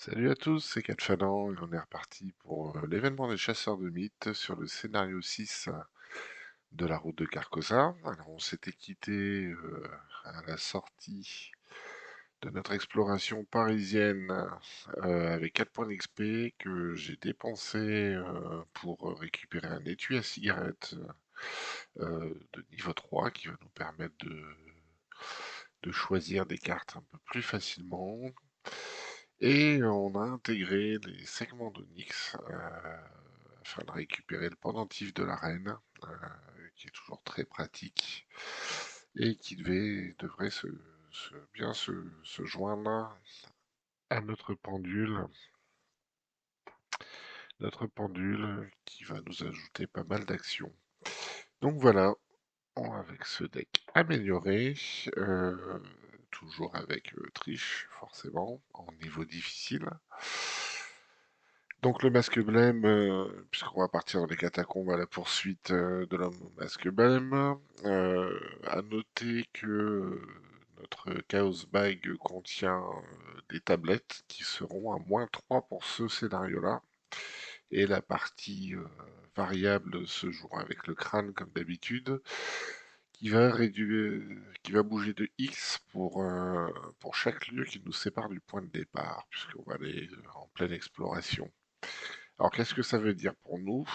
Salut à tous, c'est Catfanan et on est reparti pour l'événement des chasseurs de mythes sur le scénario 6 de la route de Carcosa. Alors on s'était quitté à la sortie de notre exploration parisienne avec 4 points d'XP que j'ai dépensé pour récupérer un étui à cigarette de niveau 3 qui va nous permettre de choisir des cartes un peu plus facilement. Et on a intégré les segments d'Onyx afin de récupérer le pendentif de la reine, qui est toujours très pratique et qui devrait bien se joindre à notre pendule qui va nous ajouter pas mal d'actions. Donc voilà, avec ce deck amélioré, euh, toujours avec triche forcément, en niveau difficile. Donc le masque blême, puisqu'on va partir dans les catacombes à la poursuite de l'homme au masque blême, à noter que notre Chaos Bag contient des tablettes qui seront à -3 pour ce scénario-là. Et la partie variable se jouera avec le crâne comme d'habitude, qui va bouger de X pour chaque lieu qui nous sépare du point de départ, puisqu'on va aller en pleine exploration. Alors qu'est-ce que ça veut dire pour nous?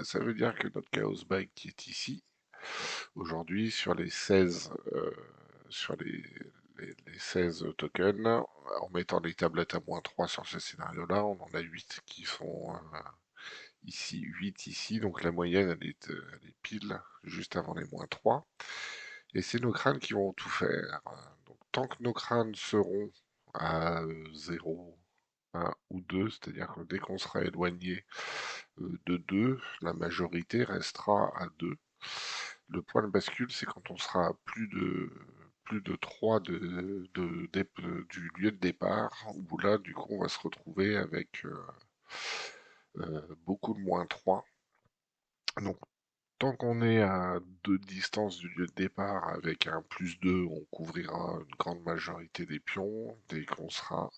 Ça veut dire que notre Chaos Bag qui est ici, aujourd'hui, sur les 16 tokens, en mettant les tablettes à -3 sur ce scénario-là, on en a 8 qui sont ici, 8 ici, donc la moyenne elle est pile juste avant les -3. Et c'est nos crânes qui vont tout faire. Donc tant que nos crânes seront à 0, 1 ou 2, c'est-à-dire que dès qu'on sera éloigné de 2, la majorité restera à 2. Le point de bascule, c'est quand on sera à plus de 3 du lieu de départ, où là, du coup, on va se retrouver avec beaucoup de -3. Donc, tant qu'on est à 2 de distance du lieu de départ, avec un +2, on couvrira une grande majorité des pions. Dès qu'on sera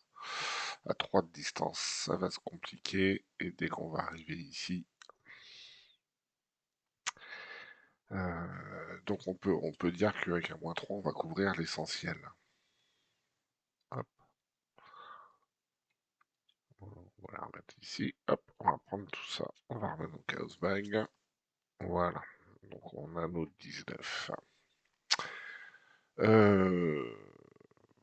à 3 de distance, ça va se compliquer. Et dès qu'on va arriver ici, donc on peut dire qu'avec un -3, on va couvrir l'essentiel. Hop, on va la remettre ici. Hop, on va prendre tout ça. On va remettre nos chaos bag. Voilà. Donc on a nos 19. Euh,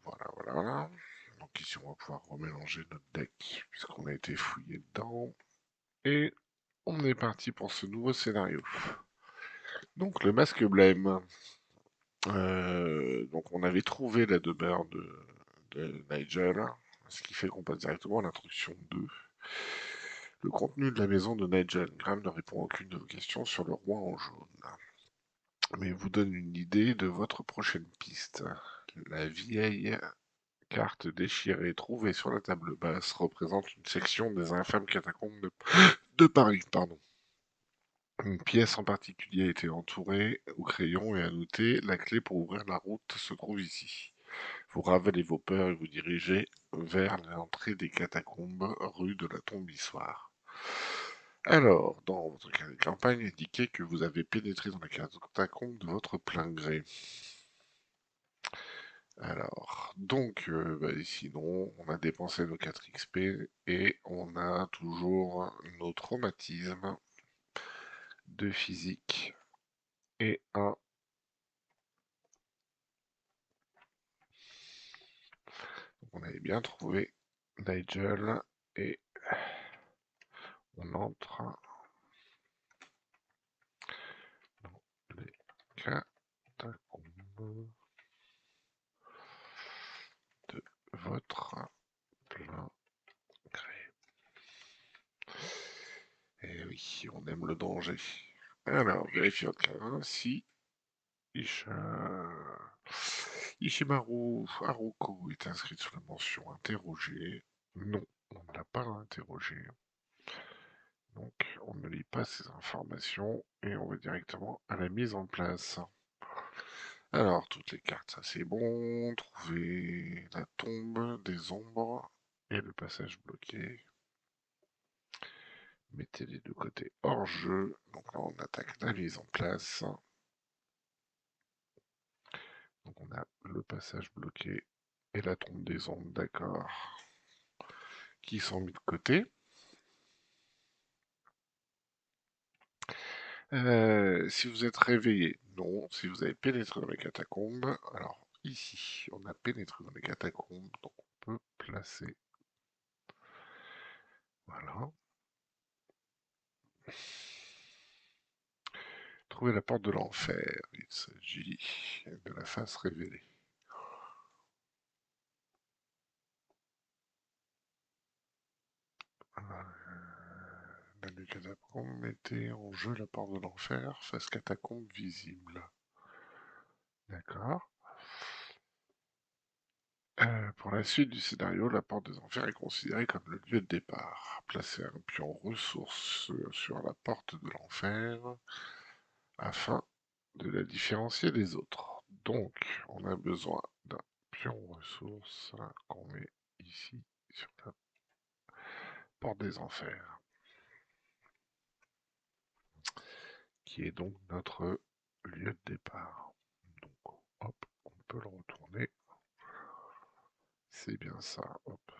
voilà. Donc ici, on va pouvoir remélanger notre deck, puisqu'on a été fouillé dedans. Et on est parti pour ce nouveau scénario. Donc le masque blême. Donc on avait trouvé la demeure de Nigel, ce qui fait qu'on passe directement à l'introduction 2. Le contenu de la maison de Nigel. Graham ne répond à aucune de vos questions sur le roi en jaune, mais vous donne une idée de votre prochaine piste. La vieille carte déchirée trouvée sur la table basse représente une section des infâmes catacombes de Paris. Pardon. Une pièce en particulier a été entourée au crayon et à noter la clé pour ouvrir la route se trouve ici. Vous ravalez vos peurs et vous dirigez vers l'entrée des catacombes, rue de la Tombissoire. Alors, dans votre carnet de campagne, indiquez que vous avez pénétré dans les catacombes de votre plein gré. Alors, donc, sinon, on a dépensé nos 4 XP et on a toujours nos traumatismes de physique et un. Donc, on avait bien trouvé Nigel et on entre dans les catacombes de votre plein gré. Et oui, on aime le danger. Alors, vérifiez votre carnet. Si Ishimaru Haruko est inscrit sur la mention interrogée. Non, on ne l'a pas interrogé. Donc, on ne lit pas ces informations et on va directement à la mise en place. Alors, toutes les cartes, ça c'est bon. Trouver la tombe des ombres. et le passage bloqué. Mettez les deux côtés hors jeu. Donc là, on attaque la mise en place. Donc on a le passage bloqué et la trompe des ondes, d'accord, qui sont mis de côté. Si vous êtes réveillé, non. Si vous avez pénétré dans les catacombes, alors ici, on a pénétré dans les catacombes, donc on peut placer. Voilà. Trouver la porte de l'enfer. Il s'agit de la face révélée. La du catacombe, mettez en jeu la porte de l'enfer, face catacombe visible. D'accord. Pour la suite du scénario, la porte des enfers est considérée comme le lieu de départ. Placez un pion ressource sur la porte de l'enfer afin de la différencier des autres. Donc, on a besoin d'un pion ressource qu'on met ici sur la porte des enfers, qui est donc notre lieu de départ. Donc, hop, on peut le retourner. C'est bien ça, hop.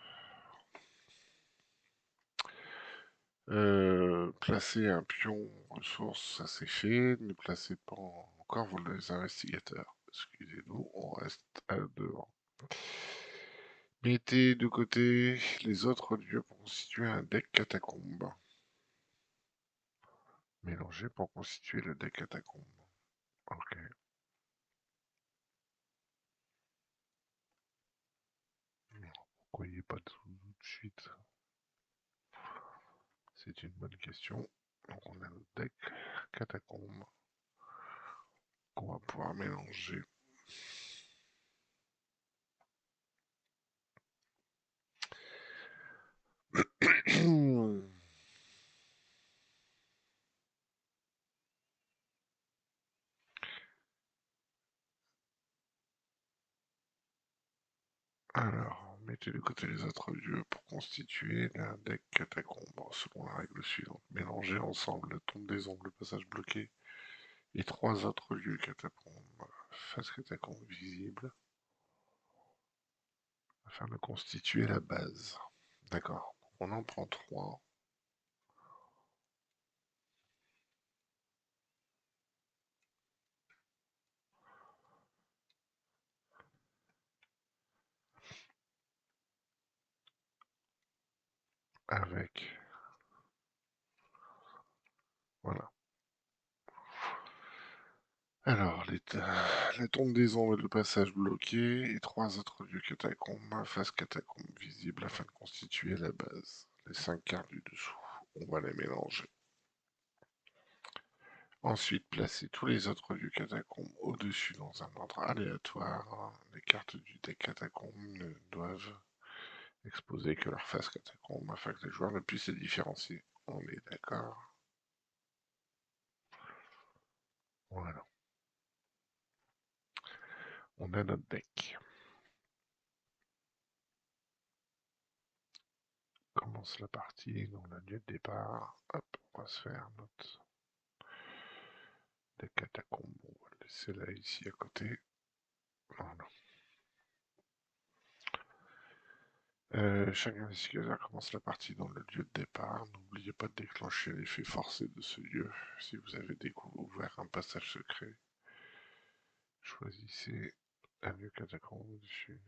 Placer un pion ressource, ça c'est fait. Ne placez pas encore les investigateurs. Excusez-nous, on reste à devant. Mettez de côté les autres lieux pour constituer un deck catacombe. Mélangez pour constituer le deck catacombe. Ok. Pourquoi il n'y a pas tout de suite? C'est une bonne question. Donc on a notre deck catacombe qu'on va pouvoir mélanger. Alors, mettez de côté les autres lieux pour constituer un deck catacombe selon la règle suivante. Mélangez ensemble la tombe des ombres, le passage bloqué et trois autres lieux catacombes. Face catacombe visible afin de constituer la base. D'accord. On en prend trois. Avec. Voilà. Alors, la tombe des ombres et le passage bloqué et trois autres lieux catacombes, face catacombe visible afin de constituer la base. Les cinq cartes du dessous, on va les mélanger. Ensuite, placez tous les autres lieux catacombes au-dessus dans un ordre aléatoire. Les cartes du deck catacombe ne doivent exposer que leur face catacombe afin que les joueurs ne puissent les différencier. On est d'accord? Voilà. On a notre deck. Commence la partie dans le lieu de départ. Hop, on va se faire notre deck catacombe. On va le laisser là, ici, à côté. Voilà. Chaque investigateur commence la partie dans le lieu de départ. N'oubliez pas de déclencher l'effet forcé de ce lieu. Si vous avez découvert un passage secret, choisissez un lieu catacombe dessus.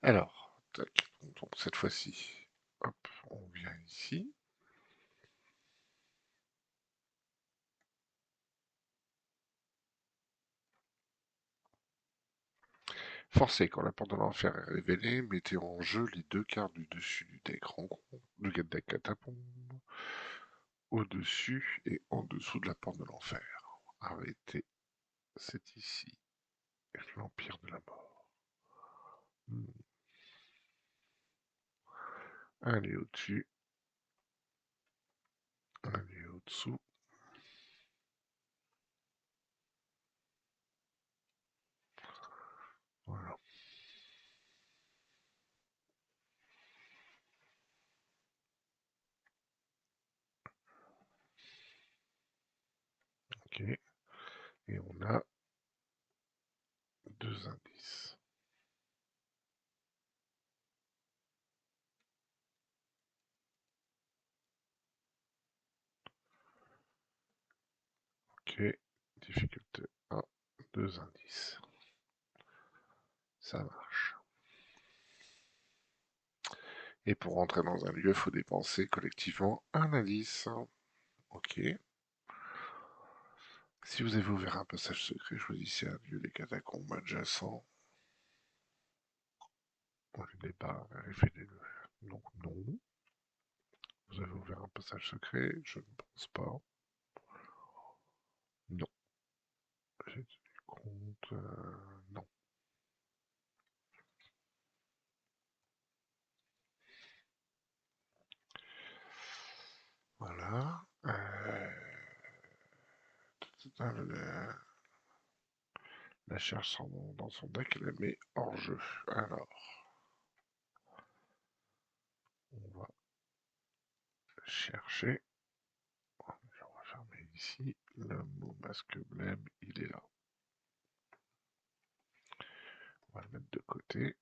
Alors, tac, donc cette fois-ci, hop, on vient ici. Forcez, quand la porte de l'enfer est révélée, mettez en jeu les deux cartes du dessus du deck rencontre, du deck catacombe, au-dessus et en dessous de la porte de l'enfer. Arrêtez, c'est ici, l'Empire de la Mort. Un est au-dessus, un est au-dessous. Et on a 2 indices. Ok, difficulté 1, 2 indices. Ça marche. Et pour rentrer dans un lieu, il faut dépenser collectivement un indice. Ok. Si vous avez ouvert un passage secret, choisissez un lieu des catacombes adjacents. On ne l'est pas, vérifiez les deux. Donc non. Vous avez ouvert un passage secret? Je ne pense pas. Non. J'ai tenu compte. Non. Voilà. La cherche dans son deck, elle la met hors jeu. Alors, on va chercher. On va fermer ici. Le mot masque blême, il est là. On va le mettre de côté.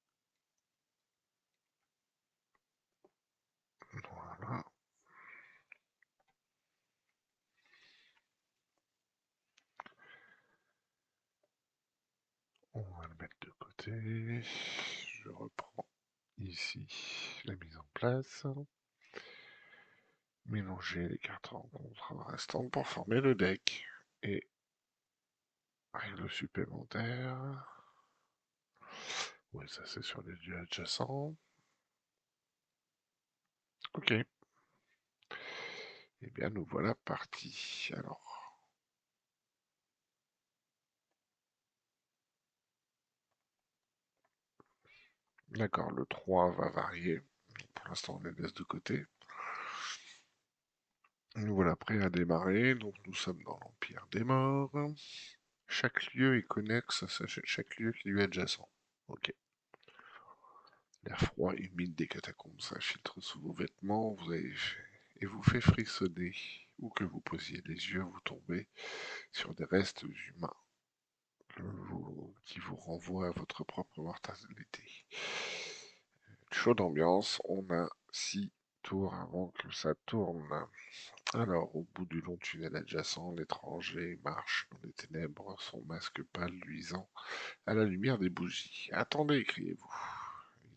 Voilà. On va le mettre de côté. Je reprends ici la mise en place. Mélanger les cartes rencontres restantes pour former le deck. Et règle supplémentaire. Ouais, ça c'est sur les lieux adjacents. Ok. Eh bien, nous voilà partis. Alors, d'accord, le 3 va varier. Pour l'instant, on les laisse de côté. Nous voilà prêts à démarrer. Donc, nous sommes dans l'Empire des Morts. Chaque lieu est connexe à chaque lieu qui lui est adjacent. Ok. L'air froid humide des catacombes s'infiltre sous vos vêtements et vous fait frissonner. Où que vous posiez les yeux, vous tombez sur des restes humains qui vous renvoient à votre propre mortalité. Chaude ambiance, on a 6 tours avant que ça tourne. Alors, au bout du long tunnel adjacent, l'étranger marche dans les ténèbres, son masque pâle luisant à la lumière des bougies. Attendez, criez-vous.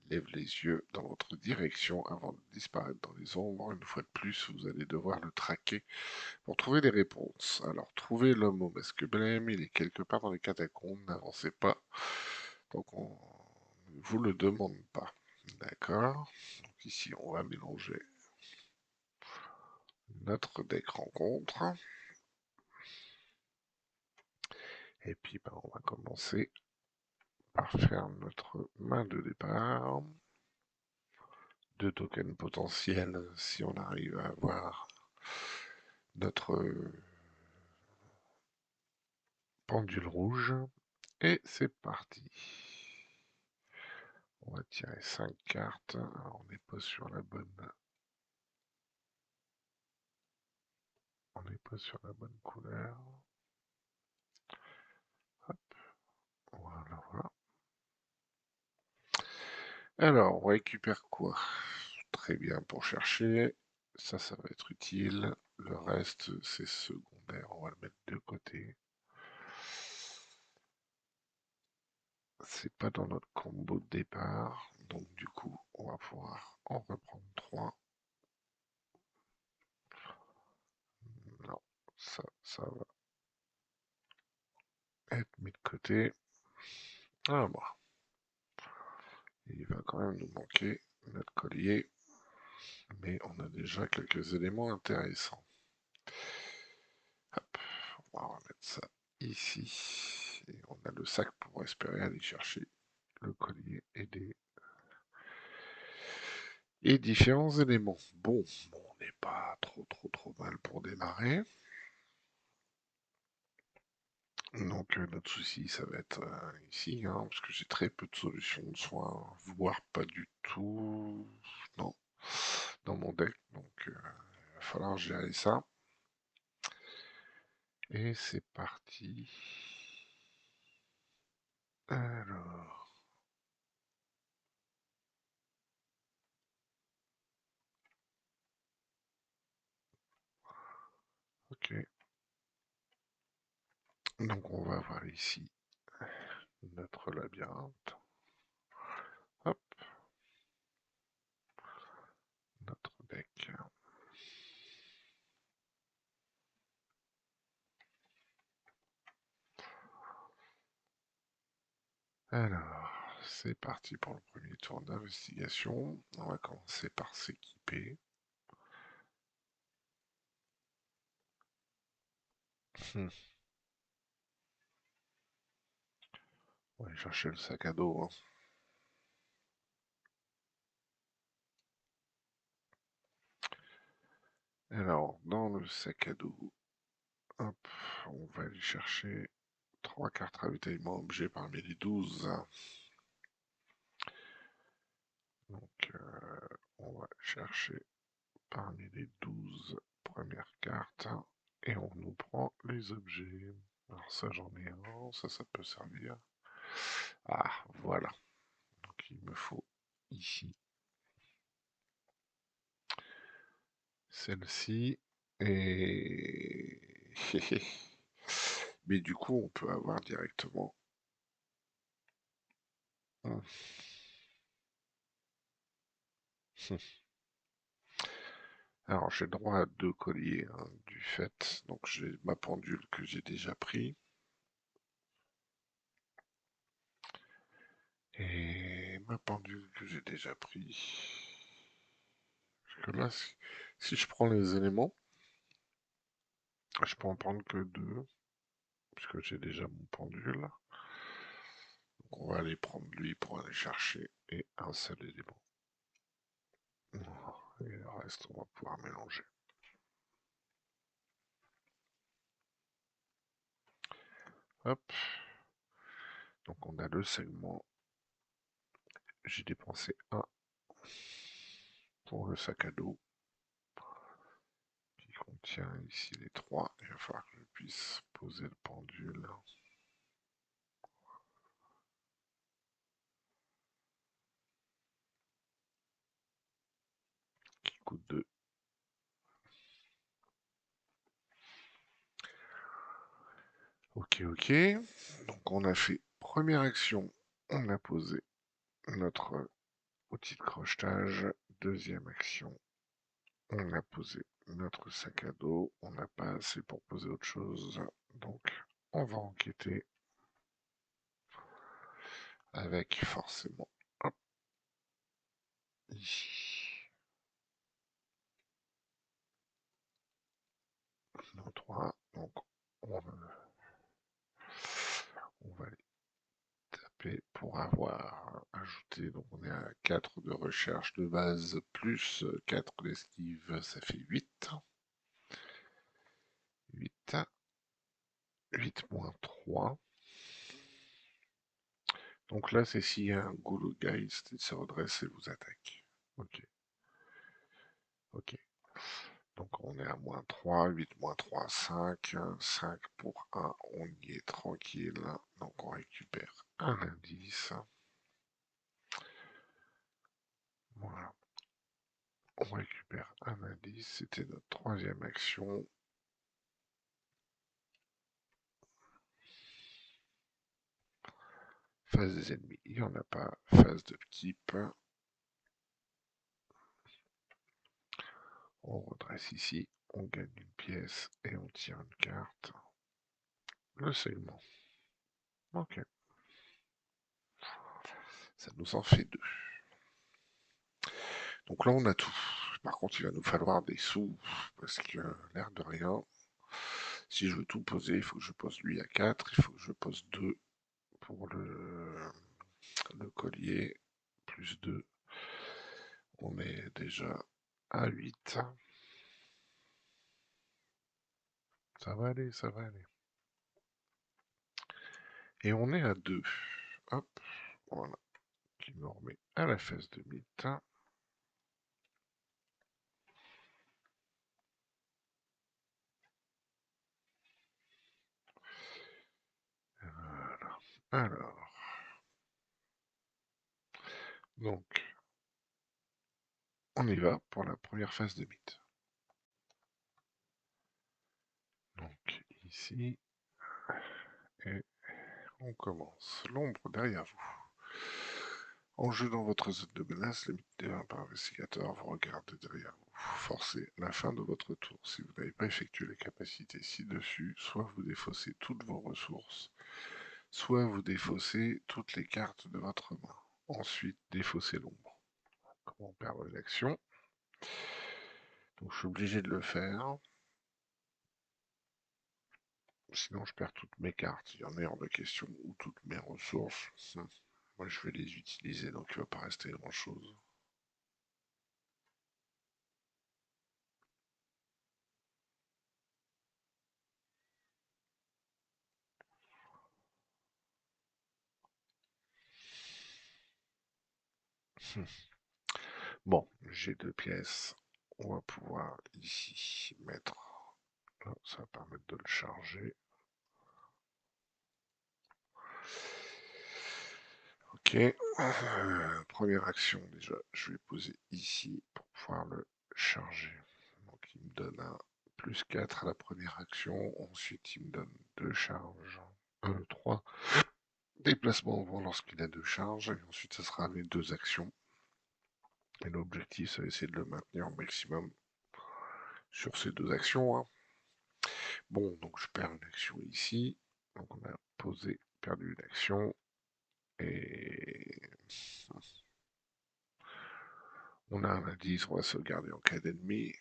Il lève les yeux dans votre direction avant de disparaître dans les ombres. Une fois de plus, vous allez devoir le traquer pour trouver des réponses. Alors, trouvez l'homme au masque blême, il est quelque part dans les catacombes, n'avancez pas. Donc, on ne vous le demande pas. D'accord. Donc ici, on va mélanger notre deck rencontre. Et puis, on va commencer par faire notre main de départ. 2 tokens potentiels si on arrive à avoir notre pendule rouge. Et c'est parti. On va tirer 5 cartes. Alors, on n'est pas sur la bonne. On n'est pas sur la bonne couleur. Hop. Voilà, voilà. Alors, on récupère quoi? Très bien pour chercher. Ça va être utile. Le reste, c'est secondaire. On va le mettre de côté. C'est pas dans notre combo de départ. Donc, du coup, on va pouvoir en reprendre 3. Non, ça va être mis de côté. Ah, bon. Il va quand même nous manquer notre collier. Mais on a déjà quelques éléments intéressants. Hop, on va remettre ça ici. Et on a le sac pour espérer aller chercher le collier et différents éléments. Bon, on n'est pas trop mal pour démarrer. Donc notre souci, ça va être ici, hein, parce que j'ai très peu de solutions de soins, voire pas du tout, non, dans mon deck. Donc il va falloir gérer ça. Et c'est parti. Alors, ok. Donc on va voir ici notre labyrinthe. Hop, notre deck. Alors, c'est parti pour le premier tour d'investigation. On va commencer par s'équiper. On va aller chercher le sac à dos, hein. Alors, dans le sac à dos, hop, on va aller chercher 3 cartes ravitaillement objet parmi les 12. Donc, on va chercher parmi les 12 premières cartes et on nous prend les objets. Alors ça, j'en ai un, ça peut servir. Ah, voilà. Donc, il me faut ici celle-ci et... Mais du coup, on peut avoir directement... Hum, Alors, j'ai droit à 2 colliers, hein, du fait. Donc, j'ai ma pendule que j'ai déjà pris. Et ma pendule que j'ai déjà pris. Parce que là, si je prends les éléments, je peux en prendre que 2, puisque j'ai déjà mon pendule. Donc, on va aller prendre lui pour aller chercher et un seul élément. Et le reste, on va pouvoir mélanger. Hop. Donc, on a le segment. J'ai dépensé 1 pour le sac à dos qui contient ici les 3. Il va falloir que je puisse poser le pendule. Qui coûte 2. Ok, ok. Donc on a fait première action, on a posé notre outil de crochetage. Deuxième action, on a posé notre sac à dos. On n'a pas assez pour poser autre chose. Donc on va enquêter avec forcément hop, ici nos 3. Donc on va les taper pour avoir ajouté. Donc on est à 4 de recherche de base plus 4 d'esquive, ça fait 8. 8. 8 moins 3. Donc là, c'est s'il y a un Gouloggeist, il se redresse et vous attaque. Ok, ok. Donc on est à moins 3, 8 moins 3, 5. 5 pour 1, on y est tranquille. Donc on récupère un indice. Voilà, on récupère un indice. C'était notre troisième action. Phase des ennemis, il n'y en a pas. Phase de type. On redresse ici, on gagne une pièce et on tire une carte. Le segment. Ok. Ça nous en fait 2. Donc là, on a tout. Par contre, il va nous falloir des sous, parce que l'air de rien, si je veux tout poser, il faut que je pose lui à 4, il faut que je pose 2 pour le collier, plus 2. On est déjà à 8. Ça va aller, ça va aller. Et on est à 2. Hop, voilà, qui me remet à la phase de mythe. Alors, donc, on y va pour la première phase de mythe. Donc, ici, et on commence. L'ombre derrière vous. En jeu dans votre zone de menace, limité par investigateur, vous regardez derrière vous. Forcez la fin de votre tour. Si vous n'avez pas effectué les capacités ci-dessus, soit vous défaussez toutes vos ressources, soit vous défaussez toutes les cartes de votre main. Ensuite, défaussez l'ombre. Comment perdre une action? Donc je suis obligé de le faire. Sinon je perds toutes mes cartes. Il y en est hors de question. Ou toutes mes ressources. Moi je vais les utiliser, donc il ne va pas rester grand chose. Bon, j'ai 2 pièces. On va pouvoir ici mettre. Ça va permettre de le charger. Ok. Première action déjà, je vais poser ici pour pouvoir le charger. Donc il me donne un +4 à la première action. Ensuite il me donne 2 charges. 3 déplacements avant lorsqu'il a 2 charges. Et ensuite ça sera mes 2 actions. Et l'objectif c'est d'essayer de le maintenir au maximum sur ces 2 actions. Hein. Bon, donc je perds une action ici. Donc on a posé, perdu une action. Et on a un indice, on va sauvegarder en cas d'ennemi.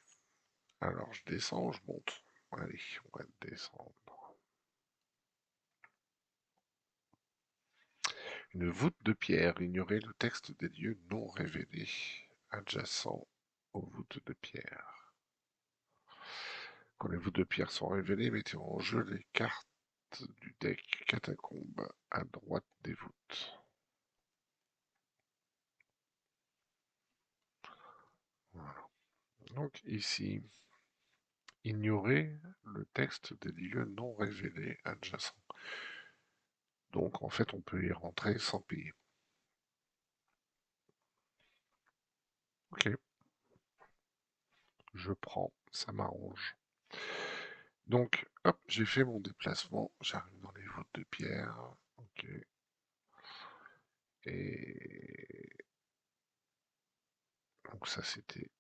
Alors je descends, je monte. Allez, on va descendre. Une voûte de pierre. Ignorez le texte des lieux non révélés adjacents aux voûtes de pierre. Quand les voûtes de pierre sont révélées, mettez en jeu les cartes du deck catacombe à droite des voûtes. Voilà. Donc ici, ignorez le texte des lieux non révélés adjacents. Donc en fait, on peut y rentrer sans payer. Ok, je prends, ça m'arrange. Donc, hop, j'ai fait mon déplacement, j'arrive dans les voûtes de pierre. Ok. Et donc ça c'était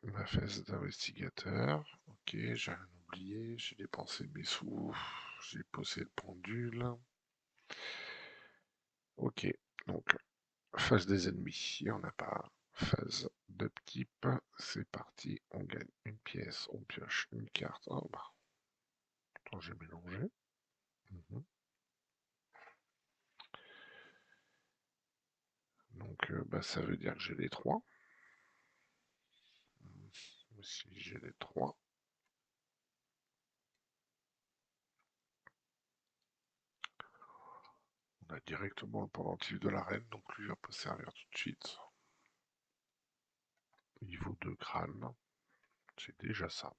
ma phase d'investigateur. Ok, j'ai rien oublié, j'ai dépensé mes sous, j'ai posé le pendule. Ok, donc phase des ennemis, il n'y en a pas. Phase d'upkeep, c'est parti, on gagne une pièce, on pioche une carte. Oh bah, attends, j'ai mélangé. Mhm. Donc bah, ça veut dire que j'ai les 3. Si j'ai les 3, on a directement le pendentif de la reine, donc lui va pas servir tout de suite. Niveau 2 crâne, c'est déjà ça.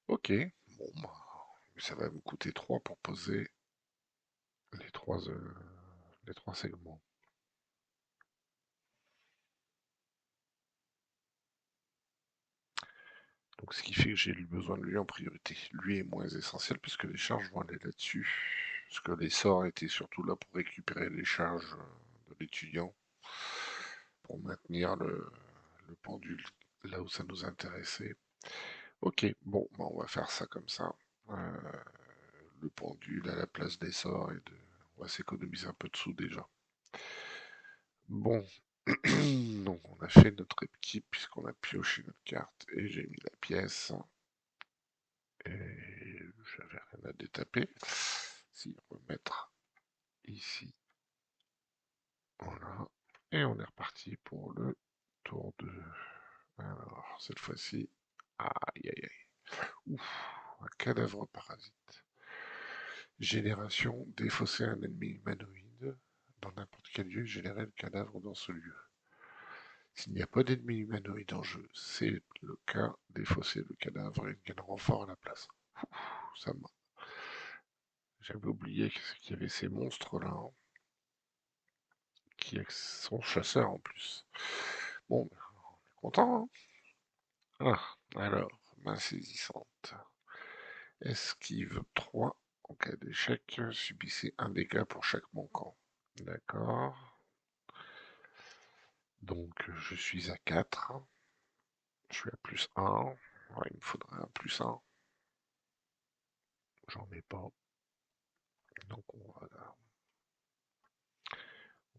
Ok, bon, bah, ça va me coûter 3 pour poser les trois segments. Donc ce qui fait que j'ai eu besoin de lui en priorité. Lui est moins essentiel puisque les charges vont aller là-dessus. Parce que les sorts étaient surtout là pour récupérer les charges de l'étudiant. Pour maintenir le pendule là où ça nous intéressait. Ok, bon, bah, on va faire ça comme ça. Euh, le pendule à la place des sorts et de... On va s'économiser un peu de sous déjà. Bon, donc on a fait notre équipe puisqu'on a pioché notre carte et j'ai mis la pièce. Et j'avais rien à détaper. Si on va mettre ici, voilà. Et on est reparti pour le tour 2. Alors, cette fois-ci, aïe aïe aïe. Ouf, un cadavre parasite. Génération, défausser un ennemi humanoïde. Dans n'importe quel lieu, générer le cadavre dans ce lieu. S'il n'y a pas d'ennemi humanoïde en jeu, c'est le cas, défausser le cadavre et gagne renfort à la place. Ça J'avais oublié qu'il y avait ces monstres-là, hein, qui sont chasseurs en plus. Bon, ben, on est content, hein. Alors, main saisissante. Esquive 3. En cas d'échec, subissez un dégât pour chaque manquant. D'accord. Donc, je suis à 4. Je suis à plus 1. Ouais, il me faudrait un plus 1. J'en ai pas. Donc, on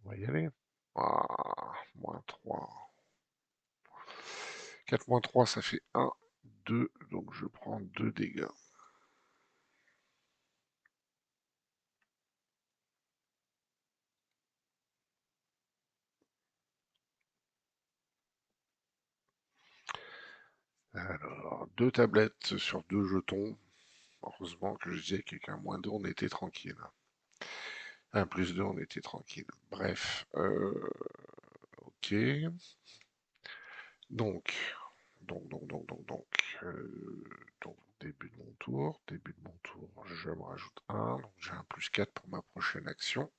va y aller. Ah, moins 3. 4 moins 3, ça fait 1, 2. Donc, je prends 2 dégâts. Alors, 2 tablettes sur 2 jetons. Heureusement que je disais qu'avec un moins 2, on était tranquille. Un plus 2, on était tranquille. Bref, ok. Donc, donc, début de mon tour. Début de mon tour, je me rajoute 1. Donc, j'ai un plus 4 pour ma prochaine action.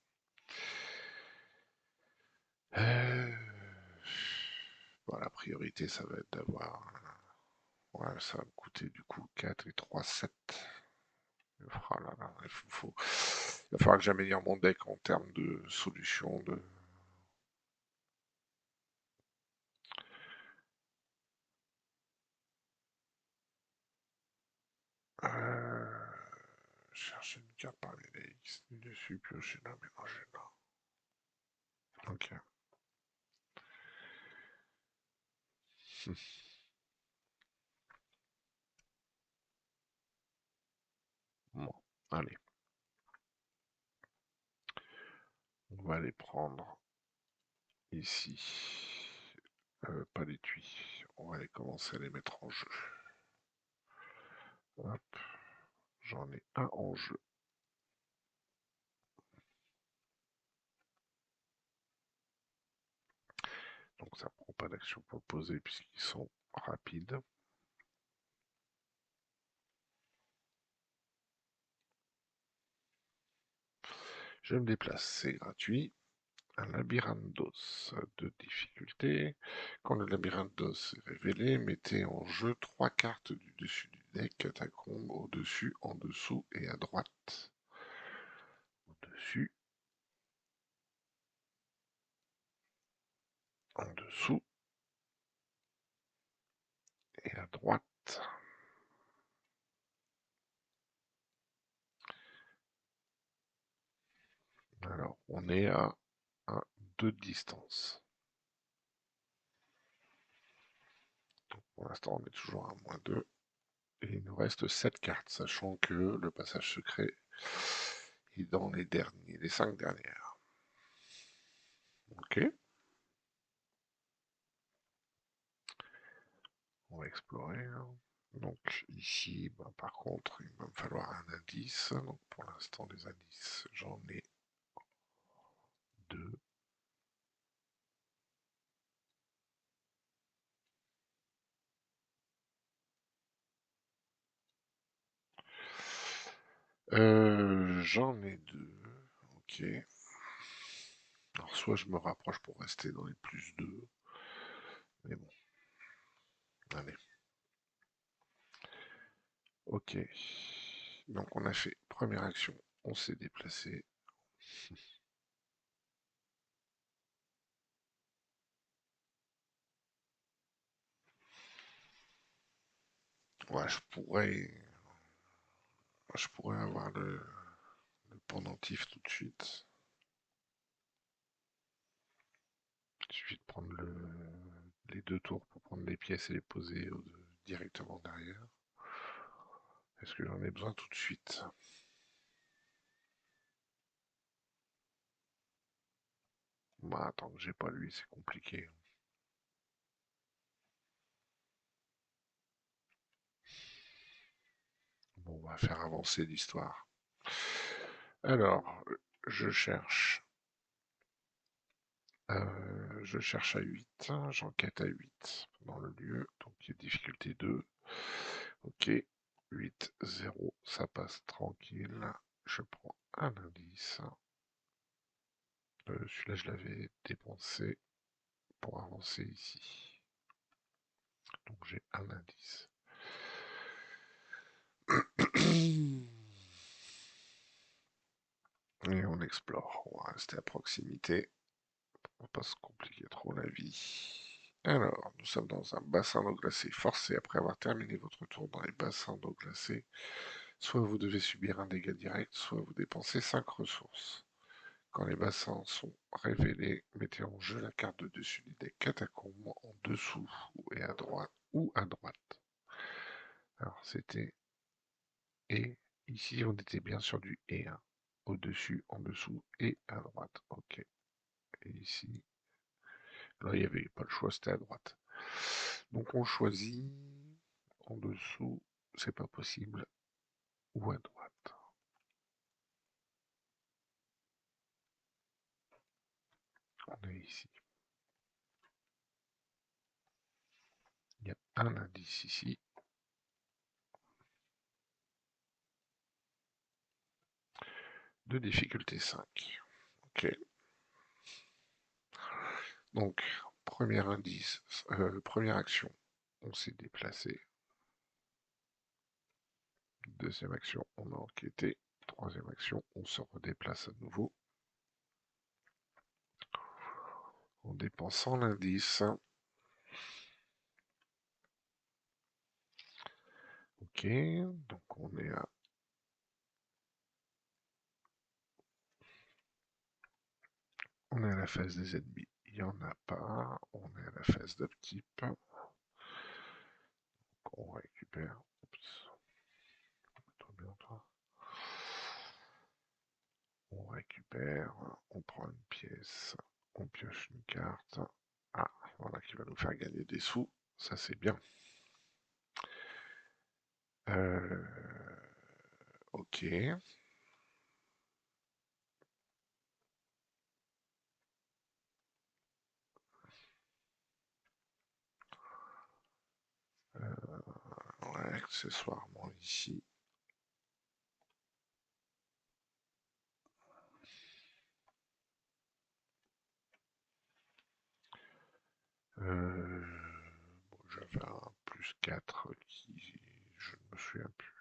Bon, la priorité, ça va être d'avoir. Ouais, ça va me coûter du coup 4 et 3, 7. Ah là là, il va falloir que j'améliore mon deck en termes de solutions. Euh, Chercher une carte parmi les X dessus, piocher là, mélanger là. Ok. Bon, allez. On va les prendre ici. Pas l'étui. On va aller commencer à les mettre en jeu. Hop, j'en ai un en jeu. Donc ça prend pas d'action pour le poser puisqu'ils sont rapides. Je me déplace, c'est gratuit. Un labyrinthe d'os de difficulté. Quand le labyrinthe d'os est révélé, mettez en jeu 3 cartes du dessus du deck, catacombe au-dessus, en dessous et à droite. Au-dessus, en dessous et à droite. Alors, on est à 1, 2 de distance. Donc, pour l'instant, on est toujours à moins 2. Et il nous reste 7 cartes, sachant que le passage secret est dans les 5 dernières. Ok. On va explorer, hein. Donc ici, bah, par contre, il va me falloir un indice. Donc pour l'instant, les indices, j'en ai 2. J'en ai 2. Ok. Alors soit je me rapproche pour rester dans les plus 2. Mais bon, allez. Ok. Donc on a fait première action. On s'est déplacé. Ouais, je pourrais avoir le pendentif tout de suite. Il suffit de prendre les 2 tours pour prendre les pièces et les poser directement derrière. Est-ce que j'en ai besoin tout de suite? Bah, tant que j'ai pas lui, c'est compliqué. Bon, on va faire avancer l'histoire. Alors, je cherche. Je cherche à 8. J'enquête à 8 dans le lieu. Donc, il y a difficulté 2. Ok. 8, 0, ça passe tranquille. je prends un indice. Celui-là, je l'avais dépensé pour avancer ici. Donc j'ai un indice. Et on explore. On va rester à proximité. On va pas se compliquer trop la vie. Alors, nous sommes dans un bassin d'eau glacée forcé. Après avoir terminé votre tour dans les bassins d'eau glacée, soit vous devez subir un dégât direct, soit vous dépensez 5 ressources. Quand les bassins sont révélés, mettez en jeu la carte de dessus du deck catacombes en dessous et à droite ou à droite. Alors c'était et. Ici on était bien sur du et 1. Au-dessus, en dessous et à droite. Ok. Et ici, là il n'y avait pas le choix, c'était à droite. Donc on choisit en dessous, c'est pas possible, ou à droite. On est ici. Il y a un indice ici. De difficulté 5. Ok. Donc, premier indice, première action, on s'est déplacé. Deuxième action, on a enquêté. Troisième action, on se redéplace à nouveau. En dépensant l'indice. Ok, donc on est à la phase des ennemis. Il n'y en a pas. On est à la phase d'upkeep. Donc on récupère. Oups. Toi bien, toi. On récupère. On prend une pièce. On pioche une carte. Ah, voilà qui va nous faire gagner des sous. Ça c'est bien. Ok. Ouais, accessoirement ici. Bon, j'avais un plus 4 qui, je ne me souviens plus.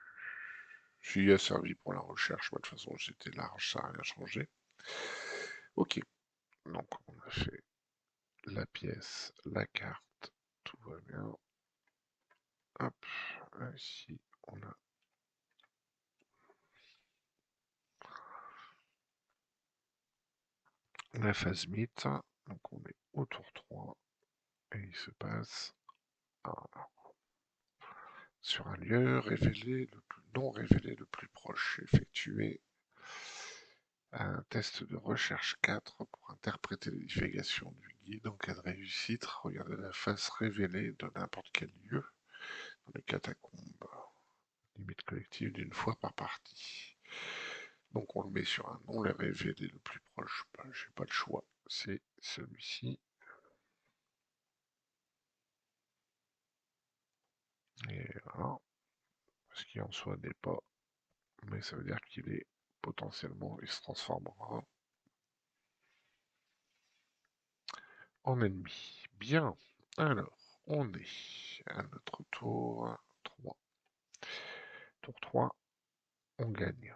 S'il a servi pour la recherche, moi, de toute façon j'étais large, ça n'a rien changé. Ok, donc on a fait la pièce, la carte, tout va bien. Hop, ici on a la phase mythe, donc on est au tour 3, et il se passe sur un lieu révélé, non révélé le plus proche, effectué un test de recherche 4 pour interpréter les divagations du guide. En cas de réussite, regardez la face révélée de n'importe quel lieu dans les catacombes. Limite collective d'une fois par partie. Donc on le met sur un nom le révélé le plus proche. Ben, j'ai pas le choix. C'est celui-ci. Et voilà. Ce qui en soi n'est pas. Mais ça veut dire qu'il est potentiellement, il se transformera en ennemi. Bien. Alors, on est à notre tour 3. Tour 3, on gagne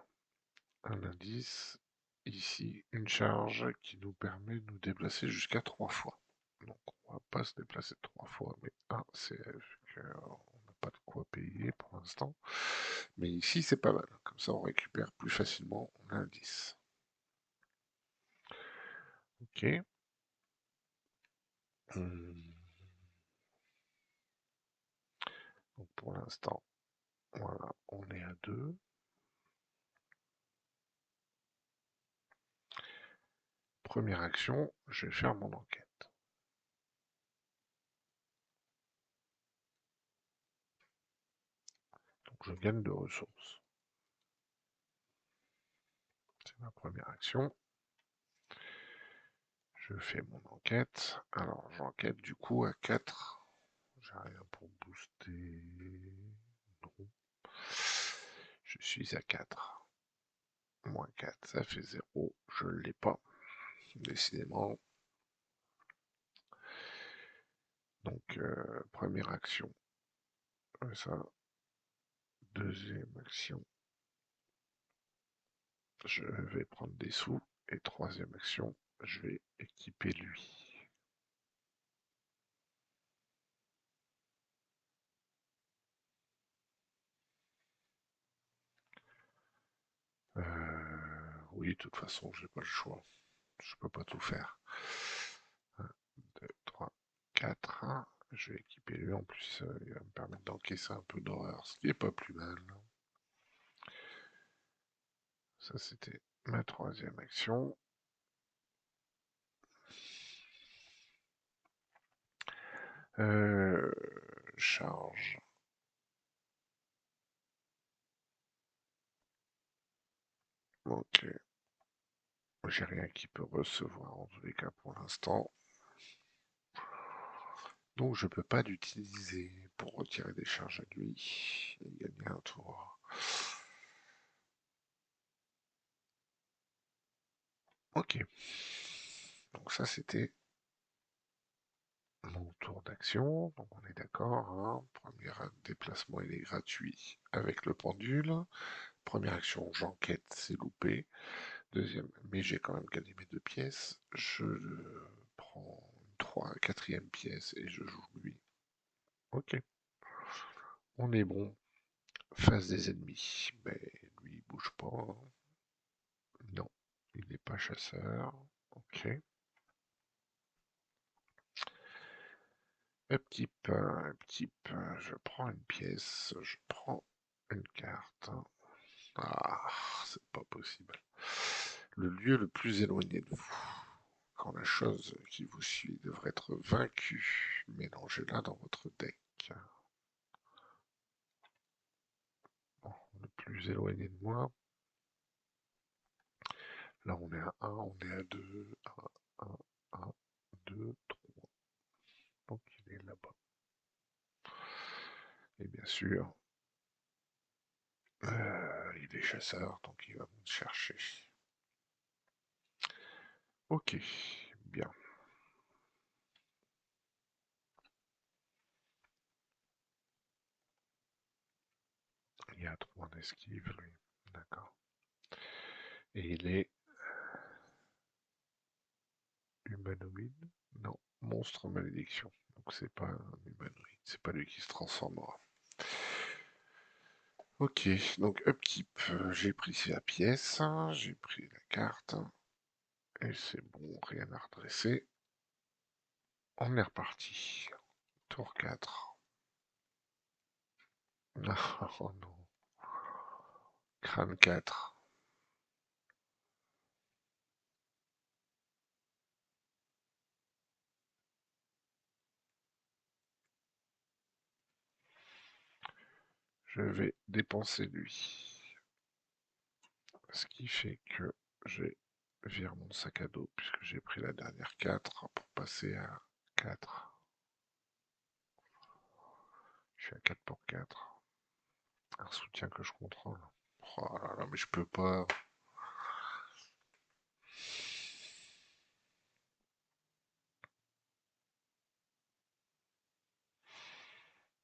un indice. Ici, une charge qui nous permet de nous déplacer jusqu'à 3 fois. Donc, on va pas se déplacer 3 fois, mais un CF, on n'a pas de quoi payer pour l'instant. Mais ici, c'est pas mal. Comme ça, on récupère plus facilement l'indice. Ok. Donc, pour l'instant, voilà, on est à 2. Première action, je vais faire mon enquête. Donc, je gagne de ressources. C'est ma première action. Je fais mon enquête. Alors, j'enquête du coup à 4. J'ai rien pour booster. Non. Je suis à 4. Moins 4, ça fait 0. Je ne l'ai pas, décidément. Donc, première action, ça. Deuxième action, je vais prendre des sous. Et troisième action, je vais équiper lui. Oui, de toute façon, j'ai pas le choix. Je peux pas tout faire. 1, 2, 3, 4. Je vais équiper lui. En plus, il va me permettre d'encaisser un peu d'horreur, ce qui est pas plus mal. Ça, c'était ma troisième action. Euh, Charge. Ok. J'ai rien qui peut recevoir en tous les cas pour l'instant. Donc je peux pas l'utiliser pour retirer des charges à lui et gagner un tour. Ok. Donc ça c'était mon tour d'action. Donc on est d'accord, hein. Premier déplacement il est gratuit avec le pendule. Première action, j'enquête, c'est loupé. Deuxième, mais j'ai quand même gagné mes 2 pièces. Je prends une quatrième pièce et je joue lui. Ok, on est bon. Face des ennemis. Mais lui, il bouge pas, hein. Non, il n'est pas chasseur. Ok. Upkeep, upkeep. Je prends une pièce, je prends une carte. Ah, c'est pas possible. Le lieu le plus éloigné de vous. Quand la chose qui vous suit devrait être vaincue, mélangez-la dans votre deck. Bon, le plus éloigné de moi. Là, on est à 1, on est à 2, 1, 1, 2, 3. Donc, il est là-bas. Et bien sûr, il est chasseur, donc il va me chercher. Ok, bien. Il a 3 d'esquive, lui. D'accord. Et il est humanoïde? Non, monstre malédiction. Donc c'est pas un humanoïde, c'est pas lui qui se transformera. Ok, donc upkeep, j'ai pris la pièce, j'ai pris la carte, et c'est bon, rien à redresser. On est reparti. Tour 4. Oh non. Crâne 4. Je vais dépenser lui. Ce qui fait que j'ai vire mon sac à dos puisque j'ai pris la dernière 4 pour passer à 4. Je suis à 4 pour 4. Un soutien que je contrôle. Oh là là, mais je peux pas.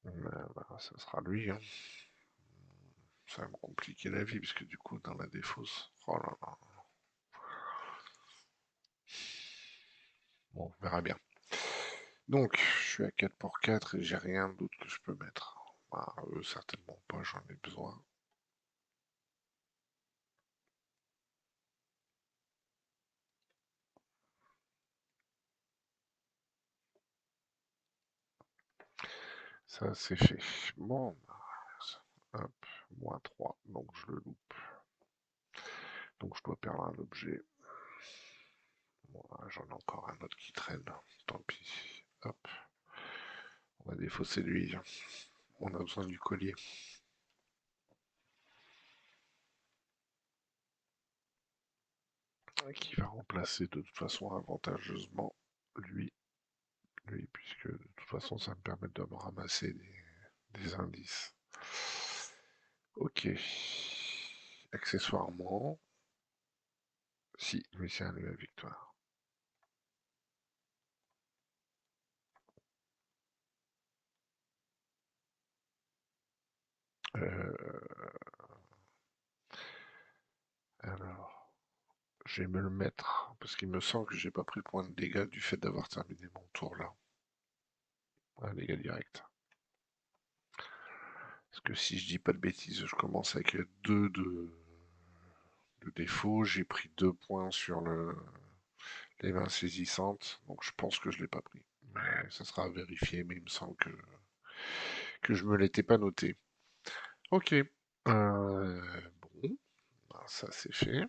Bah, ça sera lui, hein. Ça va me compliquer la vie puisque du coup dans la défausse. Oh là là. Bon, on verra bien. Donc, je suis à 4 pour 4 et j'ai rien d'autre que je peux mettre. Bah, eux, certainement pas, j'en ai besoin. Ça, c'est fait. Bon, hop, moins 3, donc je le loupe. Donc je dois perdre un objet. Bon, j'en ai encore un autre qui traîne. Tant pis. Hop, on va défausser lui. On a besoin du collier. Qui va remplacer de toute façon avantageusement lui. Lui, puisque de toute façon ça me permet de me ramasser des indices. Ok. Accessoirement. Si, lui c'est un lieu à victoire. Euh, alors, je vais me le mettre, parce qu'il me semble que j'ai pas pris le point de dégâts du fait d'avoir terminé mon tour là. Un dégât direct. Parce que si je dis pas de bêtises, je commence avec 2 de défaut. J'ai pris 2 points sur les mains saisissantes, donc je pense que je l'ai pas pris. Mais ça sera à vérifier, mais il me semble que je me l'étais pas noté. Ok. Bon, ben, ça c'est fait.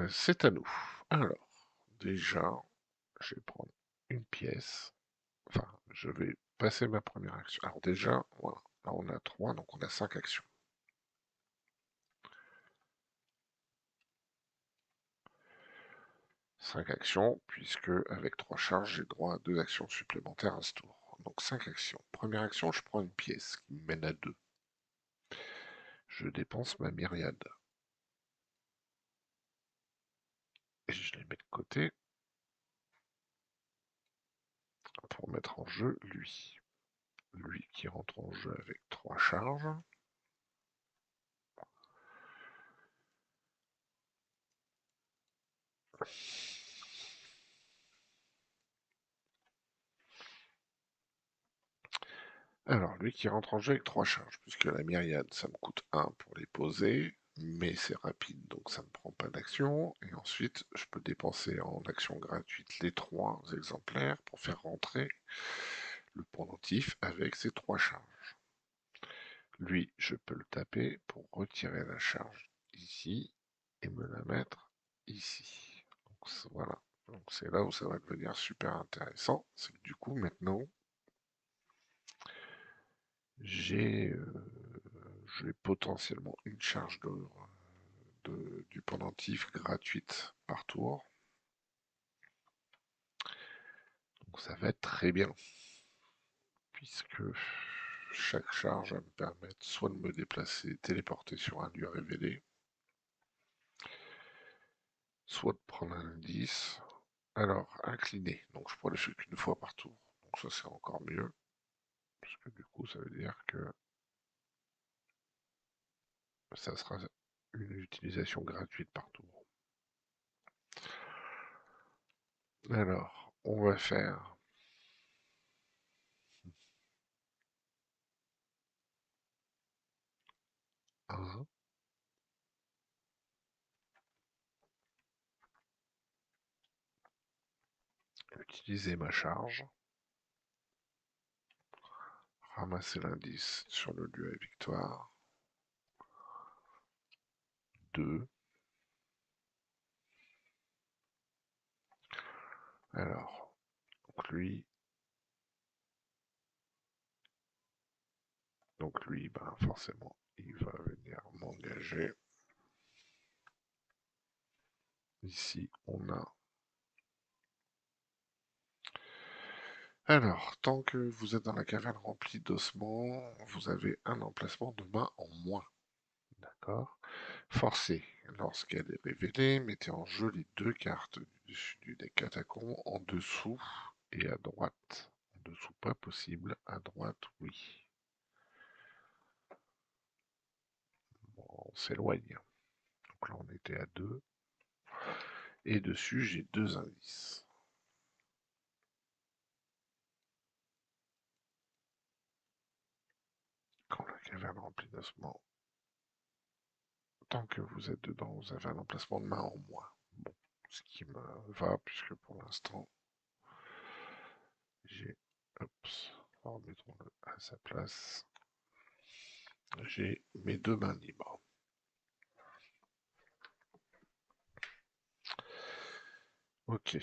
C'est à nous. Alors, déjà, je vais prendre une pièce. Enfin, je vais passer ma première action. Alors déjà, voilà. Là, on a 3, donc on a 5 actions. 5 actions, puisque avec 3 charges, j'ai droit à 2 actions supplémentaires à ce tour. Donc 5 actions. Première action, je prends une pièce qui me mène à 2. Je dépense ma myriade. Et je les mets de côté pour mettre en jeu lui. Lui qui rentre en jeu avec 3 charges. Alors, lui qui rentre en jeu avec 3 charges, puisque la myriade, ça me coûte 1 pour les poser, mais c'est rapide, donc ça ne prend pas d'action. Et ensuite, je peux dépenser en action gratuite les 3 exemplaires pour faire rentrer le pendentif avec ses 3 charges. Lui, je peux le taper pour retirer la charge ici et me la mettre ici. Donc, voilà. Donc c'est là où ça va devenir super intéressant. C'est que du coup, maintenant, j'ai potentiellement une charge du pendentif gratuite par tour. Donc ça va être très bien, puisque chaque charge va me permettre soit de me déplacer, téléporter sur un lieu révélé, soit de prendre un indice. Alors, incliné, donc je pourrais le faire qu'une fois par tour. Donc ça c'est encore mieux, puisque du coup ça veut dire que ça sera une utilisation gratuite par tour. Alors, on va faire un, utiliser ma charge, ramasser l'indice sur le lieu à victoire, 2. Alors, donc lui, ben forcément, il va venir m'engager. Ici, on a. Alors, tant que vous êtes dans la caverne remplie d'ossements, vous avez un emplacement de main en moins. D'accord. Forcé. Lorsqu'elle est révélée, mettez en jeu les 2 cartes du dessus du deck catacombes en dessous et à droite. En dessous, pas possible. À droite, oui. Bon, on s'éloigne. Donc là, on était à 2. Et dessus, j'ai 2 indices. Quand la caverne remplie d'ossements, tant que vous êtes dedans, vous avez un emplacement de main en moins. Bon, ce qui me va, puisque pour l'instant, j'ai... Oups, remettons-le à sa place. J'ai mes 2 mains libres. Ok.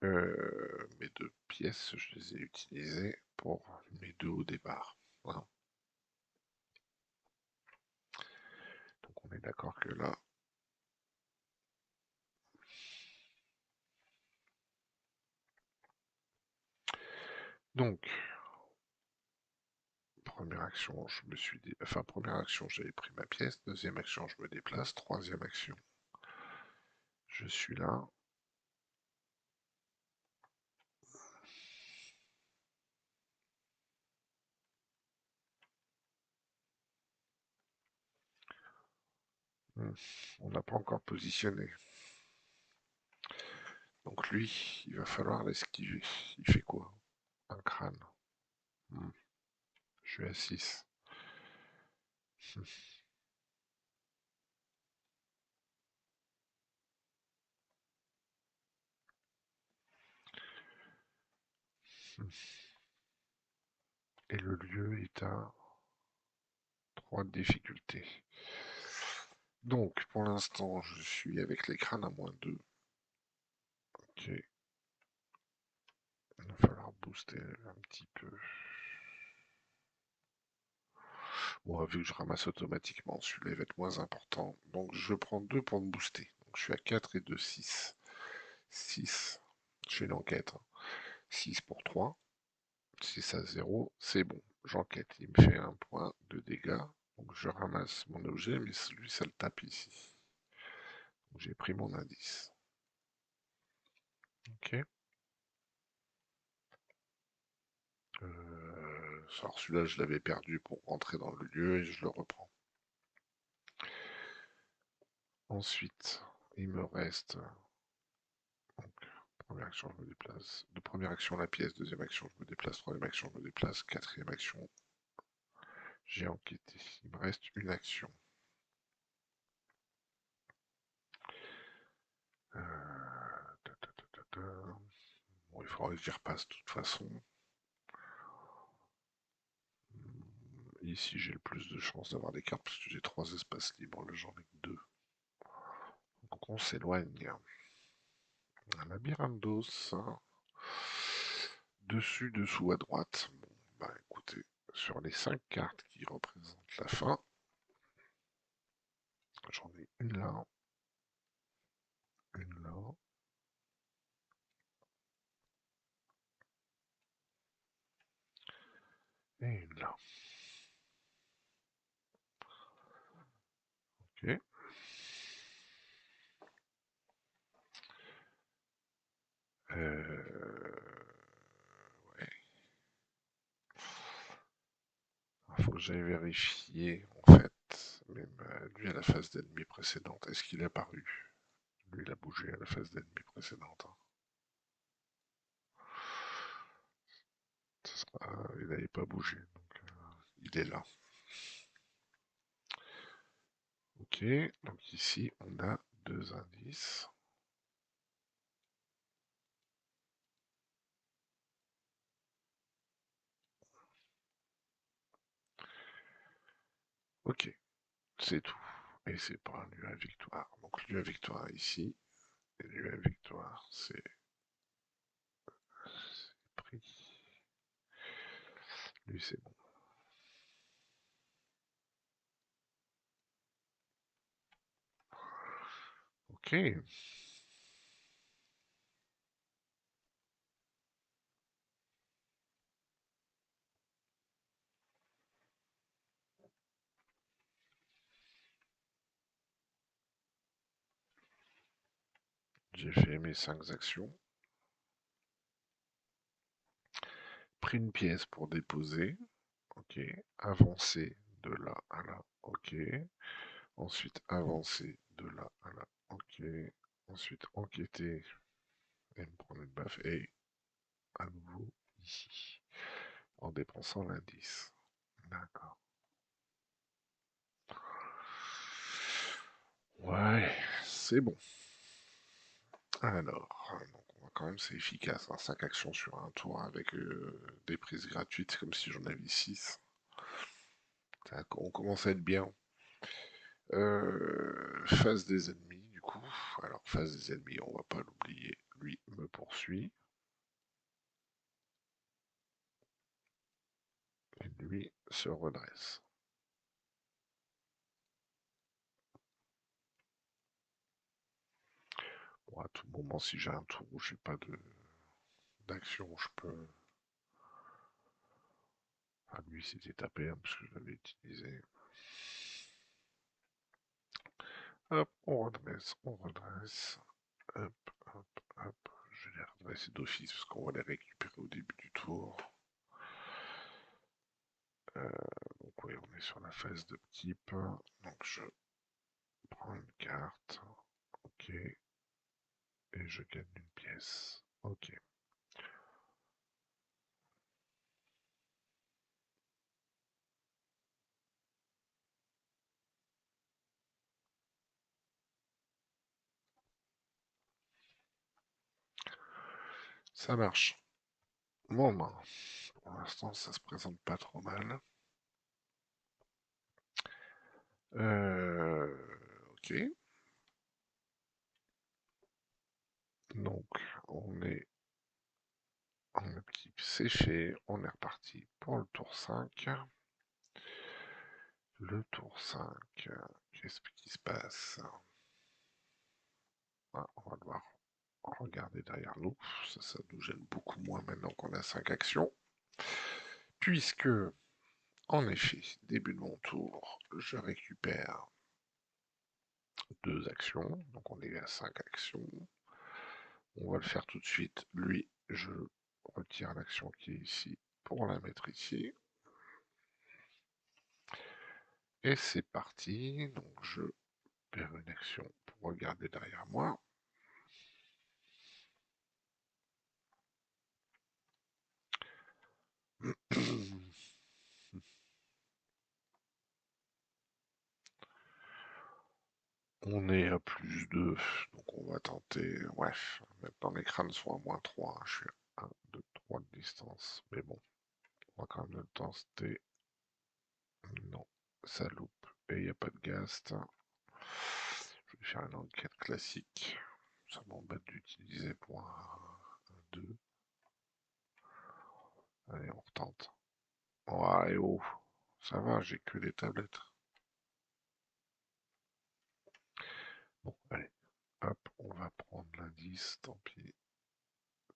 Mes 2 pièces, je les ai utilisées pour mes 2 au départ. Voilà. Donc on est d'accord que là, donc, Première action, je me suis dit, enfin première action, j'avais pris ma pièce. Deuxième action, je me déplace. Troisième action, je suis là. On n'a pas encore positionné. Donc lui, il va falloir l'esquiver. Il fait quoi? Un crâne. Hmm. Je suis à 6. Et le lieu est à 3 de difficulté. Donc, pour l'instant, je suis avec les crânes à -2. Ok. Il va falloir booster un petit peu. Bon, vu que je ramasse automatiquement, celui-là va être moins important. Donc, je prends 2 pour me booster. Donc, je suis à 4 et 2, 6. 6. Je fais une enquête. 6 pour 3. 6 à 0, c'est bon. J'enquête. Il me fait un point de dégâts. Donc, je ramasse mon objet, mais lui, ça le tape ici. J'ai pris mon indice. Ok. Alors celui-là, je l'avais perdu pour rentrer dans le lieu et je le reprends. Ensuite, il me reste. Donc, première action, je me déplace. De première action, la pièce. Deuxième action, je me déplace. Troisième action, je me déplace. Quatrième action, j'ai enquêté. Il me reste une action. Bon, il faudra que j'y repasse de toute façon. Ici, j'ai le plus de chances d'avoir des cartes parce que j'ai 3 espaces libres. Là, j'en ai que 2. Donc, on s'éloigne. Un labyrinthe hein. Dessus, dessous, à droite. Bon, bah écoutez, sur les 5 cartes qui représentent la fin, j'en ai une là, une là, et une là. Ok. Ouais. Il faut que j'aille vérifier, en fait, même lui à la phase d'ennemi précédente. Est-ce qu'il est apparu? Lui, il a bougé à la phase d'ennemi précédente. Hein. Il n'avait pas bougé, donc il est là. Ok, donc ici, on a 2 indices. Ok, c'est tout. Et c'est pas un lieu à victoire. Donc lieu à victoire ici. Et lieu à victoire, c'est pris. Lui, c'est bon. Ok. J'ai fait mes 5 actions. Pris une pièce pour déposer. Ok. Avancer de là à là. Ok. Ensuite, avancer de là à là. Ok. Ensuite, enquêter et me prendre une baffe. Et à nouveau ici. En dépensant l'indice. D'accord. Ouais, c'est bon. Alors, donc on voit quand même c'est efficace. Hein, 5 actions sur un tour avec des prises gratuites, comme si j'en avais 6. On commence à être bien. Phase des ennemis, du coup. Alors, phase des ennemis, on va pas l'oublier. Lui me poursuit. Et lui se redresse. Bon, à tout moment, si j'ai un tour où j'ai pas d'action, je peux. Ah, lui, c'était tapé, hein, parce que je l'avais utilisé. Hop, on redresse, on redresse. Hop, hop, hop. Je vais les redresser d'office parce qu'on va les récupérer au début du tour. Donc oui, on est sur la phase de type. Donc je prends une carte. Ok. Et je gagne une pièce. Ok. Ça marche. Bon, ben, pour l'instant, ça se présente pas trop mal. Euh, ok. Donc, on est en équipe séchée. On est reparti pour le tour 5. Le tour 5. Qu'est-ce qui se passe? Ah, on va devoir regarder derrière nous. Ça nous gêne beaucoup moins maintenant qu'on a 5 actions. Puisque, en effet, début de mon tour, je récupère 2 actions. Donc on est à 5 actions. On va le faire tout de suite. Lui, je retire l'action qui est ici pour la mettre ici. Et c'est parti. Donc je perds une action pour regarder derrière moi. On est à plus 2, donc on va tenter. Bref, maintenant les crânes sont à -3. Je suis à 1, 2, 3 de distance. Mais bon, on va quand même le tenter. Non, ça loupe. Et il n'y a pas de gast. Je vais faire une enquête classique. Ça m'embête d'utiliser pour un 2. Allez, on retente. Oh, et oh, ça va, j'ai que des tablettes. Bon, allez, hop, on va prendre l'indice, tant pis,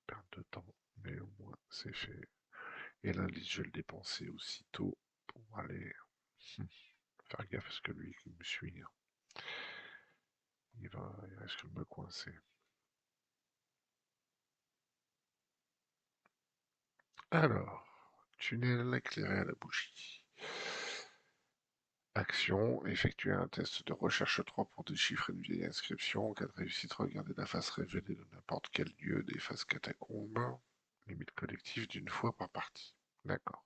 perte de temps, mais au moins c'est fait. Et l'indice, je vais le dépenser aussitôt pour aller faire gaffe à ce que lui qui me suit, il risque de me coincer. Alors, tunnel éclairé à la bougie. Action, effectuer un test de recherche 3 pour déchiffrer une vieille inscription. En cas de réussite, regardez la face révélée de n'importe quel lieu des phases catacombes. Limite collective d'une fois par partie. D'accord.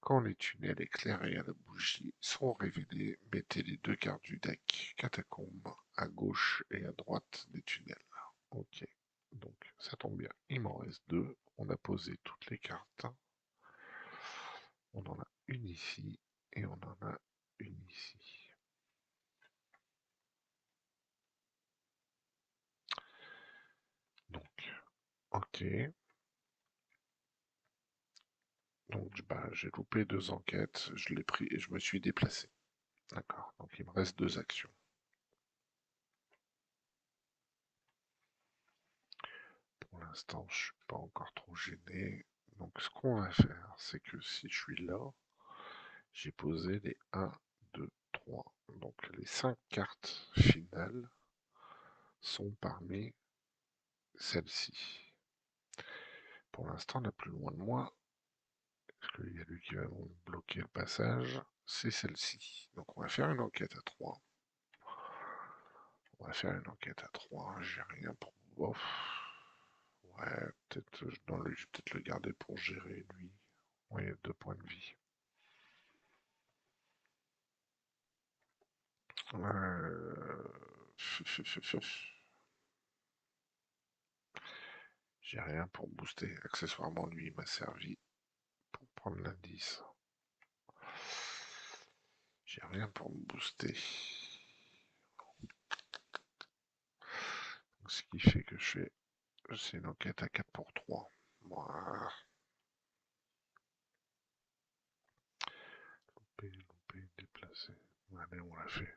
Quand les tunnels éclairés à la bougie sont révélés, mettez les 2 cartes du deck catacombes à gauche et à droite des tunnels. Ok, donc ça tombe bien, il m'en reste 2. On a posé toutes les cartes. On en a une ici et on en a une ici. Donc, ok. Donc, bah, j'ai loupé 2 enquêtes, je l'ai pris et je me suis déplacé. D'accord, donc il me reste 2 actions. Pour l'instant, je suis pas encore trop gêné. Donc, ce qu'on va faire, c'est que si je suis là, j'ai posé les 1, 2, 3. Donc, les 5 cartes finales sont parmi celles-ci. Pour l'instant, la plus loin de moi, parce qu'il y a lui qui va me bloquer le passage, c'est celle-ci. Donc, on va faire une enquête à 3. On va faire une enquête à 3. J'ai rien pour... Oh. Ouais, peut-être dans lui, je vais peut-être le garder pour gérer lui. Oui, 2 points de vie. Euh... J'ai rien pour booster. Accessoirement, lui, il m'a servi pour prendre l'indice. J'ai rien pour me booster. Donc, ce qui fait que je fais... C'est une enquête à 4 pour 3. Voilà. Loupé, loupé, déplacé. Allez, on l'a fait.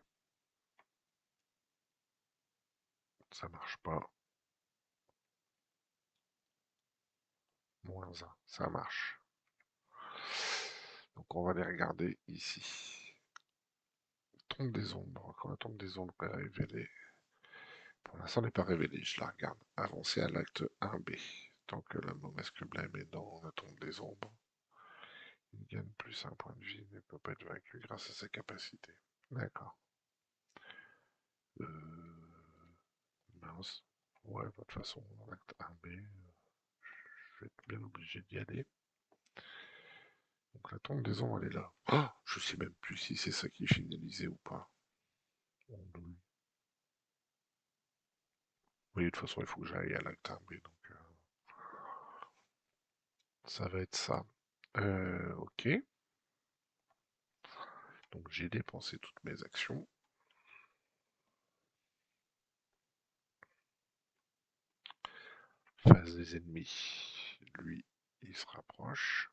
Ça marche pas. -1, ça marche. Donc on va les regarder ici. Tombe des ombres. Quand la tombe des ombres est révélée, pour l'instant elle n'est pas révélée, je la regarde. Avancer à l'acte 1B. Tant que la mauvaise blême est dans la tombe des ombres, il gagne plus un point de vie, mais ne peut pas être vaincu grâce à sa capacité. D'accord. Euh... Mince. Ouais, de toute façon, dans l'acte 1B, je vais être bien obligé d'y aller. Donc la tombe des ombres, elle est là. Oh, je sais même plus si c'est ça qui est finalisé ou pas. Oui, de toute façon, il faut que j'aille à l'acte 1B, donc ça va être ça. Ok. Donc j'ai dépensé toutes mes actions. Face des ennemis. Lui, il se rapproche.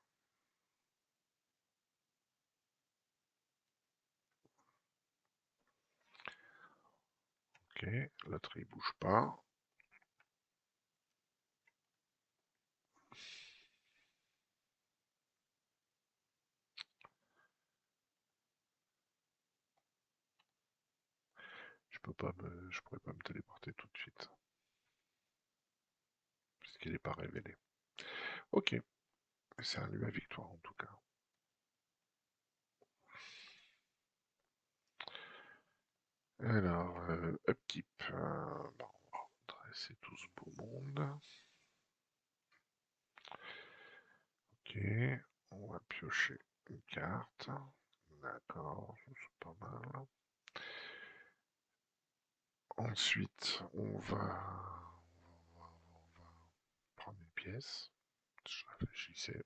Ok, l'autre il bouge pas. Je pourrais pas me téléporter tout de suite. Puisqu'il n'est pas révélé. Ok, c'est un lieu à victoire en tout cas. Alors, upkeep. Bon, on va dresser tout ce beau monde. Ok, on va piocher une carte. D'accord, c'est pas mal. Ensuite, on va prendre une pièce. Je réfléchissais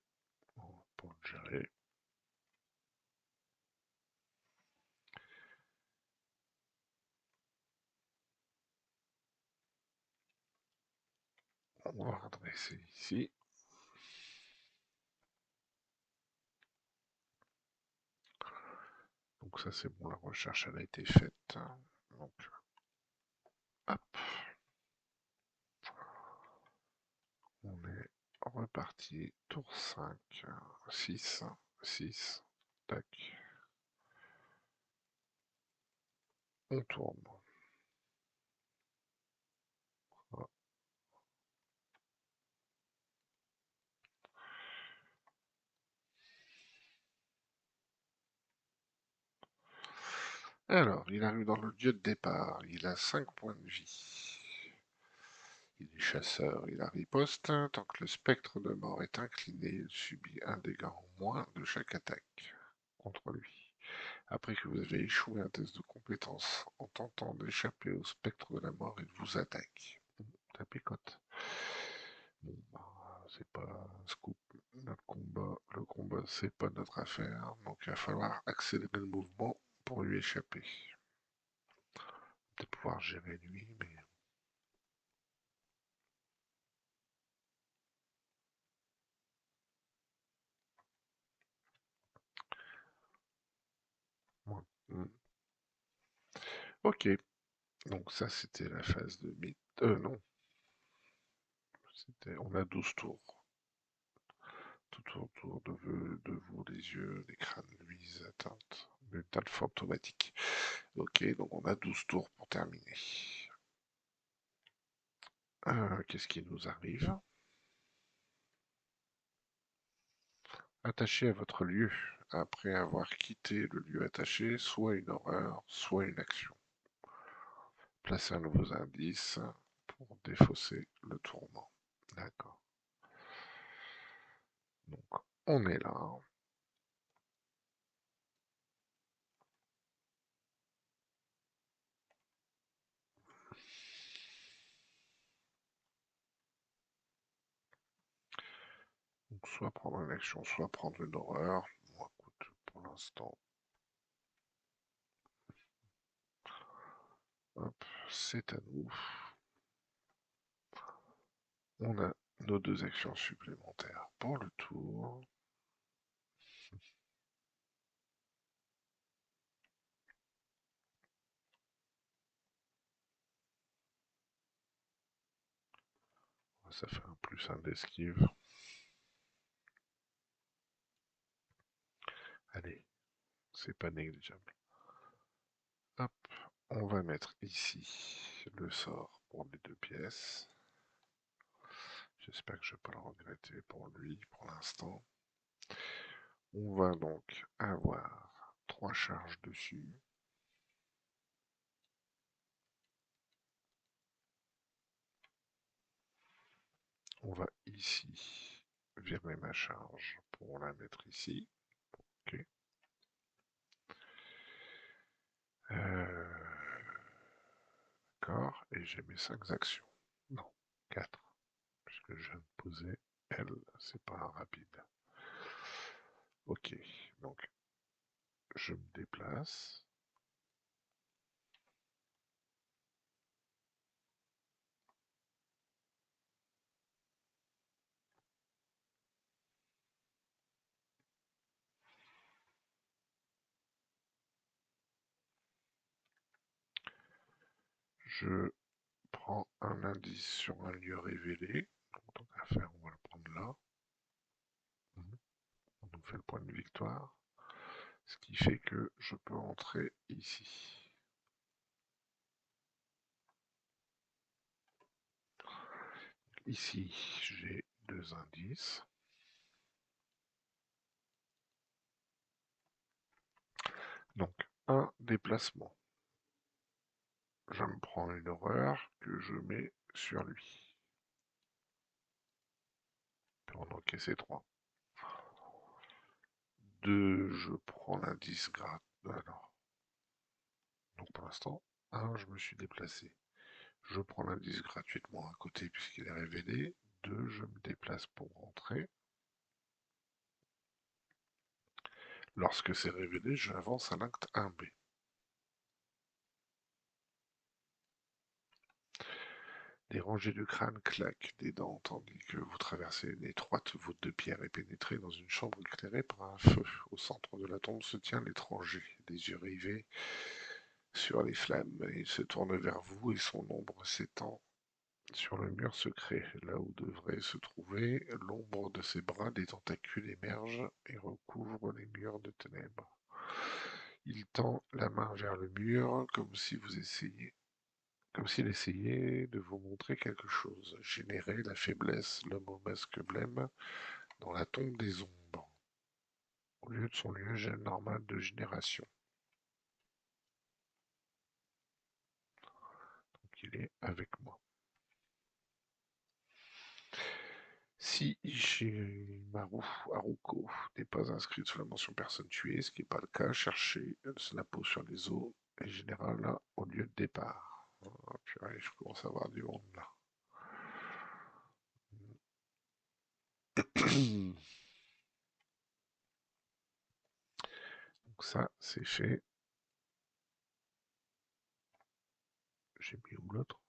pour le gérer. On va redresser ici. Donc ça c'est bon, la recherche elle a été faite. Donc hop, on est reparti. Tour 5, 6, 6, tac. On tourne. Voilà. Alors, il arrive dans le lieu de départ. Il a 5 points de vie. Il est chasseur, il a riposte. Tant que le spectre de mort est incliné, il subit un dégât en moins de chaque attaque contre lui. Après que vous avez échoué un test de compétence en tentant d'échapper au spectre de la mort, il vous attaque. Ça picote. Bon, bah, c'est pas un scoop. Le combat, c'est pas notre affaire. Donc il va falloir accélérer le mouvement pour lui échapper. Peut-être pouvoir gérer lui, mais moi. Ok, donc ça c'était la phase de mythe. Non, on a 12 tours. Tout autour de vous, les yeux, les crânes luisent, atteintes, métal fantomatique. Ok, donc on a 12 tours pour terminer. Qu'est-ce qui nous arrive? Attaché à votre lieu. Après avoir quitté le lieu attaché, soit une horreur, soit une action. Placez un nouveau indice pour défausser le tourment. D'accord. Donc on est là. Donc soit prendre une action, soit prendre une horreur. Bon, écoute, pour l'instant, hop, c'est à nous. On a nos 2 actions supplémentaires pour le tour. Ça fait un plus un d'esquive. c'est pas négligeable. Hop, on va mettre ici le sort pour les 2 pièces. J'espère que je ne vais pas le regretter pour lui pour l'instant. On va donc avoir 3 charges dessus. On va ici virer ma charge pour la mettre ici. Ok. D'accord, et j'ai mes 5 actions. Non, 4, puisque je viens de poser elle, c'est pas rapide. Ok, donc je me déplace. Je prends un indice sur un lieu révélé. Donc, tant qu'à faire, on va le prendre là. On nous fait le point de victoire. Ce qui fait que je peux entrer ici. Ici, j'ai 2 indices. Donc, un déplacement. Je me prends une horreur que je mets sur lui. Pour en encaisser 3. 2, je prends l'indice gratuit. Alors, donc pour l'instant, 1, je me suis déplacé. Je prends l'indice gratuitement à côté puisqu'il est révélé. 2, je me déplace pour rentrer. Lorsque c'est révélé, j'avance à l'acte 1B. Les rangées de crâne claquent des dents tandis que vous traversez une étroite voûte de pierre et pénétrez dans une chambre éclairée par un feu. Au centre de la tombe se tient l'étranger, les yeux rivés sur les flammes. Il se tourne vers vous et son ombre s'étend sur le mur secret, là où devrait se trouver l'ombre de ses bras, des tentacules émergent et recouvrent les murs de ténèbres. Il tend la main vers le mur comme s'il essayait de vous montrer quelque chose. Générer la faiblesse, l'homme au masque blême, dans la tombe des ombres, au lieu de son lieu normal de génération. Donc il est avec moi. Si Ishimaru Haruko n'est pas inscrite sur la mention personne tuée, ce qui n'est pas le cas, cherchez la peau sur les os et général là, au lieu de départ. Ah, purée, je commence à avoir du monde là. Donc ça, c'est fait. J'ai mis où l'autre?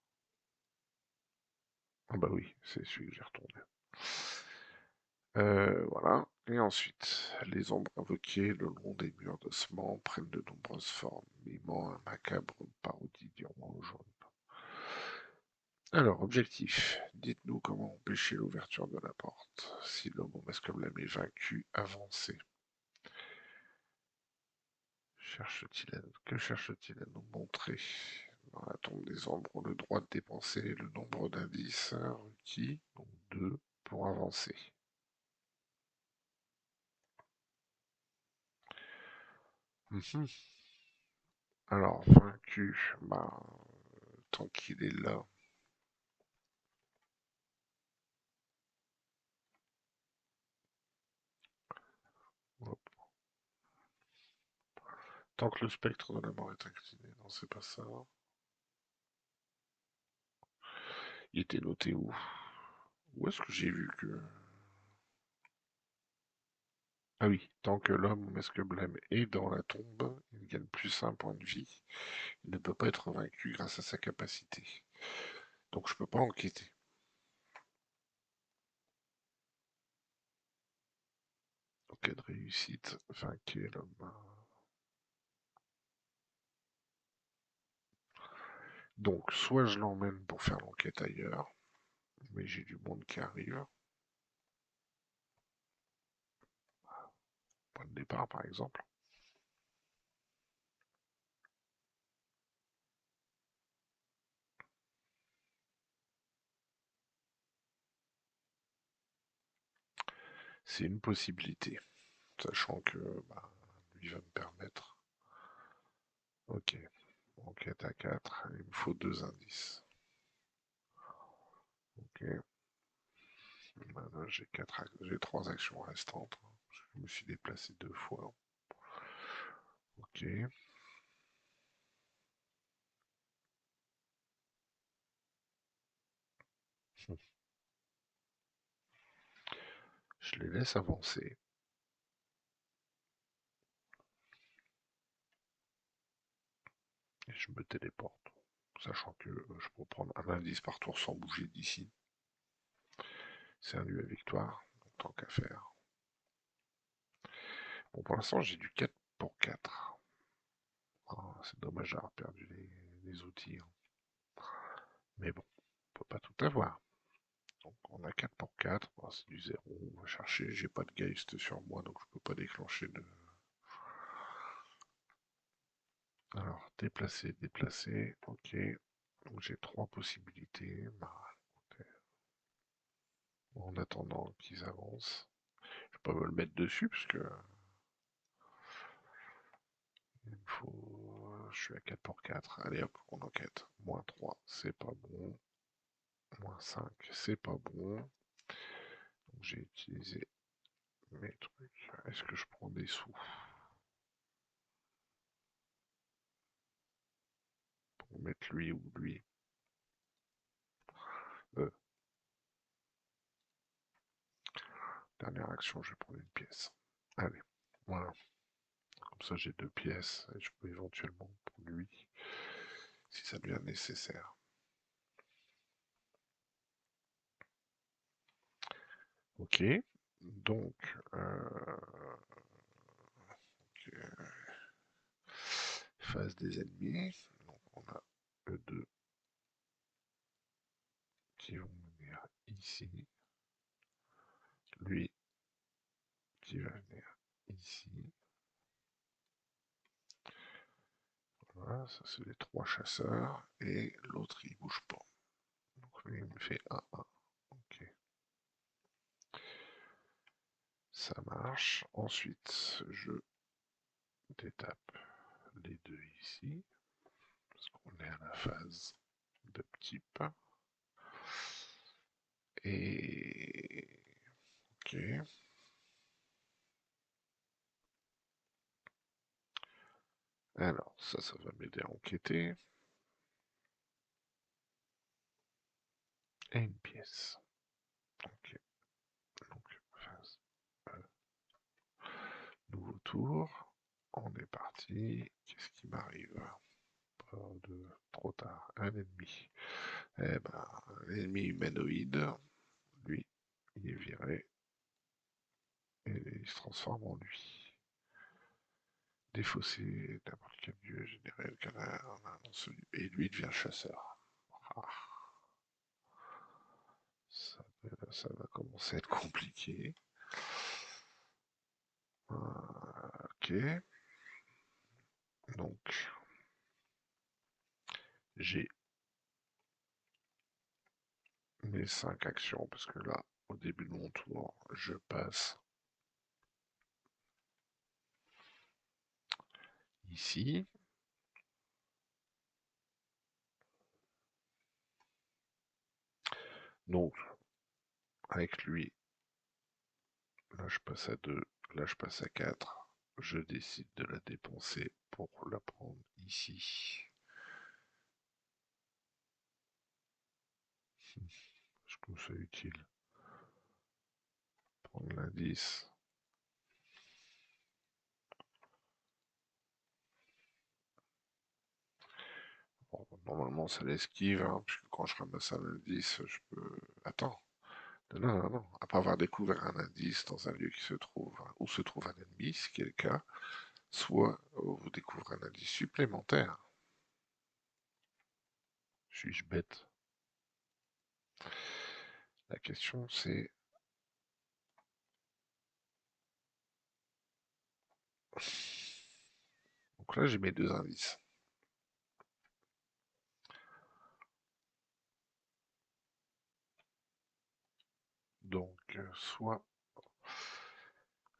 Ah bah oui, c'est celui que j'ai retourné. Voilà. Et ensuite, les ombres invoquées le long des murs d'ossements prennent de nombreuses formes, mimant un macabre parodie du roi jaune. Alors, objectif. Dites-nous comment empêcher l'ouverture de la porte. Si l'homme au masque blême est vaincu, avancez. Que cherche-t-il à nous montrer? Dans la tombe des ombres, on a le droit de dépenser le nombre d'indices requis, donc 2, pour avancer. Mhm. Alors, vaincu, bah, tant qu'il est là, hop, tant que le spectre de la mort est incliné, non, c'est pas ça. Il était noté où? Où est-ce que j'ai vu que... Ah oui, tant que l'homme au masque blême est dans la tombe, il gagne plus 1 point de vie. Il ne peut pas être vaincu grâce à sa capacité. Donc je peux pas enquêter. En cas de réussite, vainquer l'homme. Donc soit je l'emmène pour faire l'enquête ailleurs, mais j'ai du monde qui arrive. Point de départ par exemple. C'est une possibilité, sachant que bah, lui va me permettre. Ok, enquête à 4, il me faut deux indices. Ok, maintenant j'ai trois actions restantes. Je me suis déplacé deux fois. Ok, je les laisse avancer. Et je me téléporte, sachant que je peux prendre un indice par tour sans bouger d'ici. C'est un lieu à victoire, donc tant qu'à faire. Bon, pour l'instant, j'ai du 4 pour 4. Ah, c'est dommage d'avoir perdu les outils, hein. Mais bon, on peut pas tout avoir. Donc on a 4 pour 4. Bon, c'est du zéro. On va chercher. J'ai pas de Geist sur moi, donc je peux pas déclencher de. Alors, déplacer, déplacer. Ok. Donc j'ai trois possibilités. Bah, écoutez, en attendant qu'ils avancent. Je peux pas me le mettre dessus parce que il me faut. Je suis à 4 pour 4. Allez hop, on enquête. Moins 3, c'est pas bon. Moins 5, c'est pas bon. Donc j'ai utilisé mes trucs. Est-ce que je prends des sous pour mettre lui ou lui? euh, Dernière action, je vais prendre une pièce. Allez, voilà. Comme ça, j'ai deux pièces et je peux éventuellement prendre lui si ça devient nécessaire. Ok. Donc, ok, phase des ennemis. Donc, on a eux deux qui vont venir ici. Lui qui va venir ici. Voilà, ça c'est les trois chasseurs. Et l'autre il bouge pas. Donc lui il me fait 1-1. Ok. Ça marche. Ensuite, je détape les deux ici. Parce qu'on est à la phase de type. Et. Ok. Alors, ça va m'aider à enquêter. Et une pièce. Ok. Donc, phase. Nouveau tour. On est parti. Qu'est-ce qui m'arrive? Pas de trop tard. Un ennemi. Eh ben, l'ennemi humanoïde, lui, il est viré et il se transforme en lui. Défausser n'importe quel lieu, générer le canard, et lui devient chasseur. Ah, ça va commencer à être compliqué. Ok, donc j'ai mes 5 actions parce que là, au début de mon tour, je passe ici. Donc, avec lui, là je passe à 2, là je passe à 4. Je décide de la dépenser pour la prendre ici. Je trouve ça utile. Prendre l'indice. Bon, normalement ça l'esquive, hein, puisque quand je ramasse un indice, je peux. Attends. Non, non, non. Après avoir découvert un indice dans un lieu qui se trouve, hein, où se trouve un ennemi, ce qui est le cas, soit vous découvrez un indice supplémentaire. Suis-je bête? La question c'est. Donc là j'ai mes deux indices. Donc soit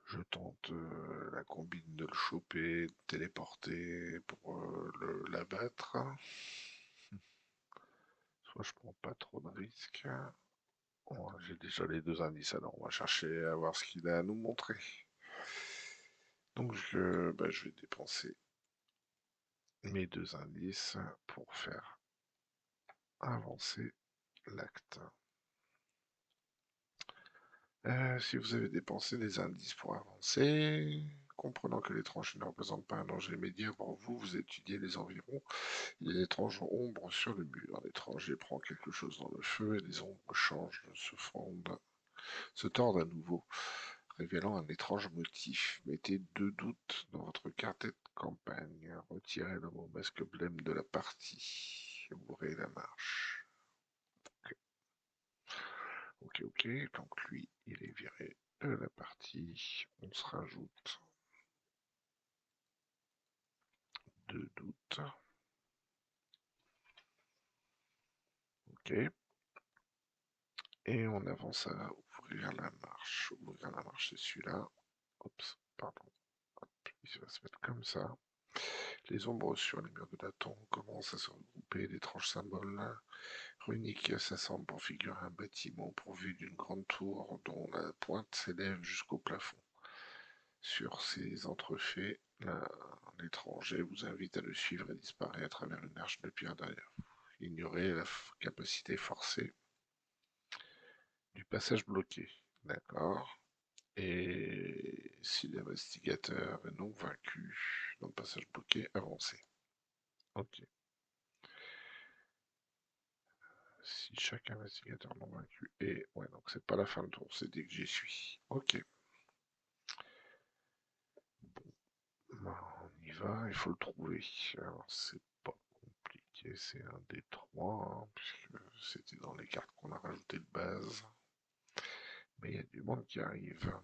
Je tente la combine de le choper, de téléporter pour l'abattre. Soit je prends pas trop de risques. Bon, j'ai déjà les deux indices, alors on va chercher à voir ce qu'il a à nous montrer. Donc je vais dépenser mes deux indices pour faire avancer l'acte. Si vous avez dépensé des indices pour avancer, comprenant que l'étranger ne représente pas un danger immédiat pour vous, vous étudiez les environs. Il y a d'étranges ombres sur le mur. L'étranger prend quelque chose dans le feu et les ombres changent, se fondent, se tordent à nouveau, révélant un étrange motif. Mettez deux doutes dans votre carte de campagne. Retirez le mot masque blême de la partie. Ouvrez la marche. Ok. Donc lui, il est viré de la partie. On se rajoute deux doutes. Ok. Et on avance à ouvrir la marche. Ouvrir la marche, c'est celui-là. Oups, pardon. Hop, il va se mettre comme ça. Les ombres sur les murs de la tombe commencent à se regrouper. D'étranges symboles runiques s'assemblent pour figurer un bâtiment pourvu d'une grande tour dont la pointe s'élève jusqu'au plafond. Sur ces entrefaits, l'étranger vous invite à le suivre et disparaît à travers une arche de pierre derrière vous. Ignorez la capacité forcée du passage bloqué. D'accord. Et si l'investigateur est non vaincu dans le passage bloqué, avancez. Ok. Si chaque investigateur non vaincu est... Ouais, donc c'est pas la fin de tour, c'est dès que j'y suis. Ok. Bon, on y va, il faut le trouver. Alors, c'est pas compliqué, c'est un des trois, hein, puisque c'était dans les cartes qu'on a rajouté de base. Mais il y a du monde qui arrive.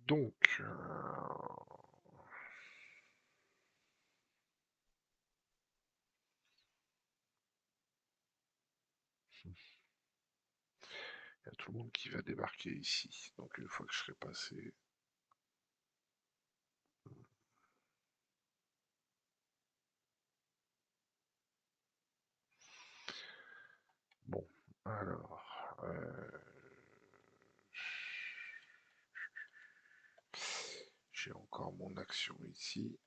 Donc, il y a tout le monde qui va débarquer ici. Donc une fois que je serai passé... Bon, alors... j'ai encore mon action ici.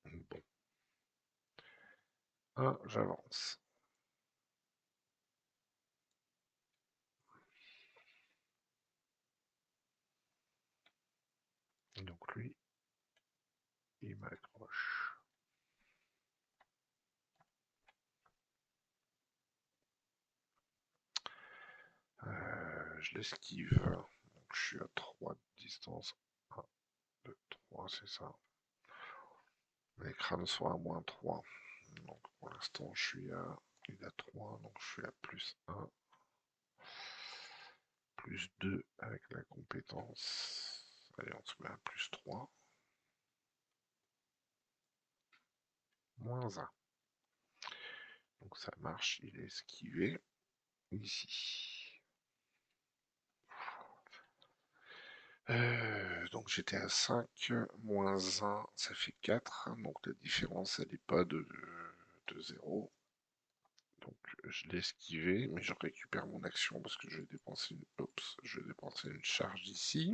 Bon. Ah, j'avance. Donc lui, il m'accroche. Je l'esquive. Donc je suis à 3 de distance. 1, 2, 3, c'est ça. Les crânes sont à -3. Donc pour l'instant, je suis à... Il a 3, donc je suis à +1. +2 avec la compétence. Allez, on se met à +3. -1. Donc ça marche, il est esquivé. Ici. Donc j'étais à 5, -1, ça fait 4. Donc la différence, elle n'est pas de 0. Donc je l'ai esquivé, mais je récupère mon action parce que je vais dépenser une charge ici.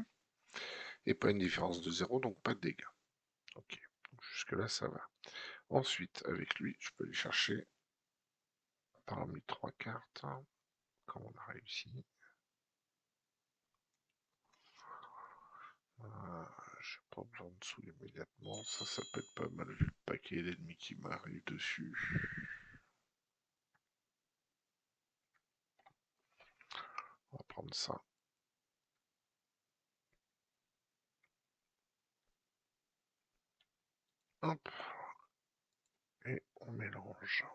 Et pas une différence de 0, donc pas de dégâts. Ok, jusque là ça va. Ensuite, avec lui, je peux aller chercher parmi 3 cartes, comme on a réussi. J'ai pas besoin de sous immédiatement, ça peut être pas mal vu le paquet d'ennemis qui m'arrive dessus. On va prendre ça. Hop. Et on mélange.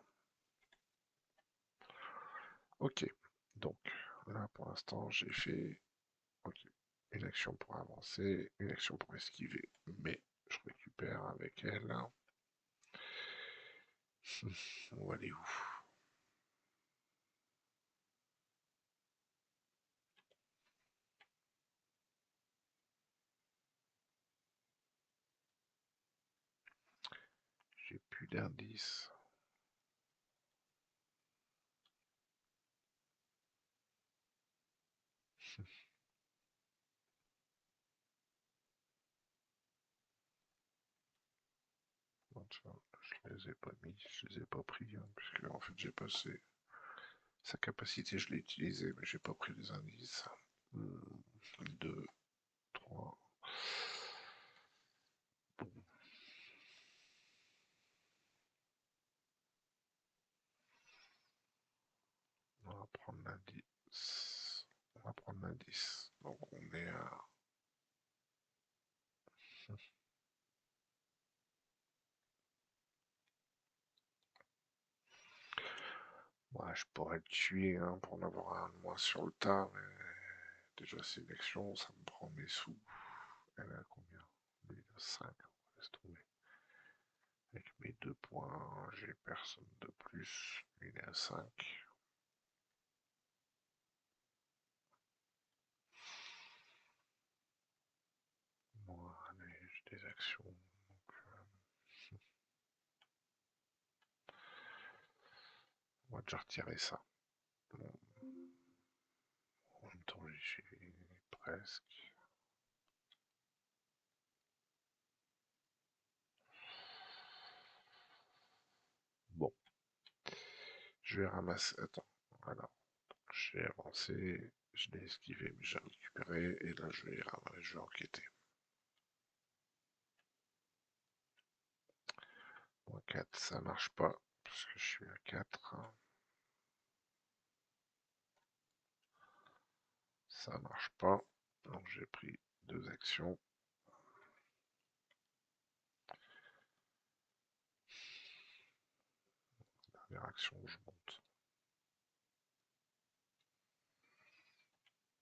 Ok. Donc, là pour l'instant, j'ai fait une action pour avancer, une action pour esquiver. Mais je récupère avec elle On va aller où? J'ai plus d'indices. Bon, je les ai pas mis, je les ai pas pris, hein, puisque en fait j'ai passé sa capacité, je l'ai utilisée, mais j'ai pas pris les indices. 2, 3. Bon, on va prendre l'indice. On va prendre l'indice. Donc on est à. Ouais, je pourrais le tuer hein, pour en avoir un de moins sur le tas, mais déjà c'est une action, ça me prend mes sous. Elle est à combien? Lui, il a 5, laisse tomber. Avec mes 2 points, j'ai personne de plus. Lui, il est à 5. Moi, allez, j'ai des actions. Donc, on va déjà retirer ça. Bon, en même temps, j'ai presque. Bon, je vais ramasser. Attends, voilà. J'ai avancé, je l'ai esquivé, mais j'ai récupéré. Et là, je vais enquêter. Moins 4, ça marche pas. Parce que je suis à 4. Ça marche pas. Donc j'ai pris 2 actions. Dernière action, je monte.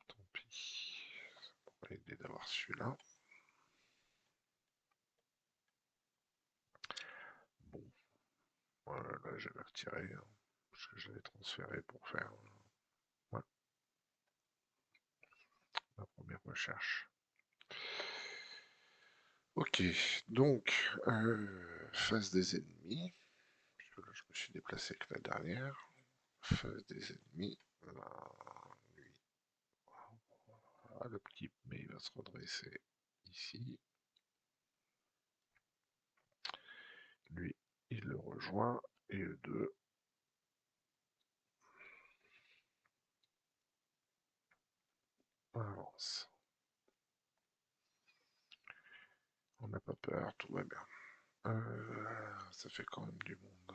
Tant pis. Ça pourrait aider d'avoir celui-là. Bon, voilà, là j'avais retiré. Hein, parce que je l'avais transféré pour faire ouais, ma première recherche. Ok, donc, face des ennemis. Puisque là je me suis déplacé que la dernière. Face des ennemis. Là, lui. Ah, le petit, mais il va se redresser ici. Lui, il le rejoint. Et eux deux avancent. On n'a pas peur, tout va bien. Ça fait quand même du monde.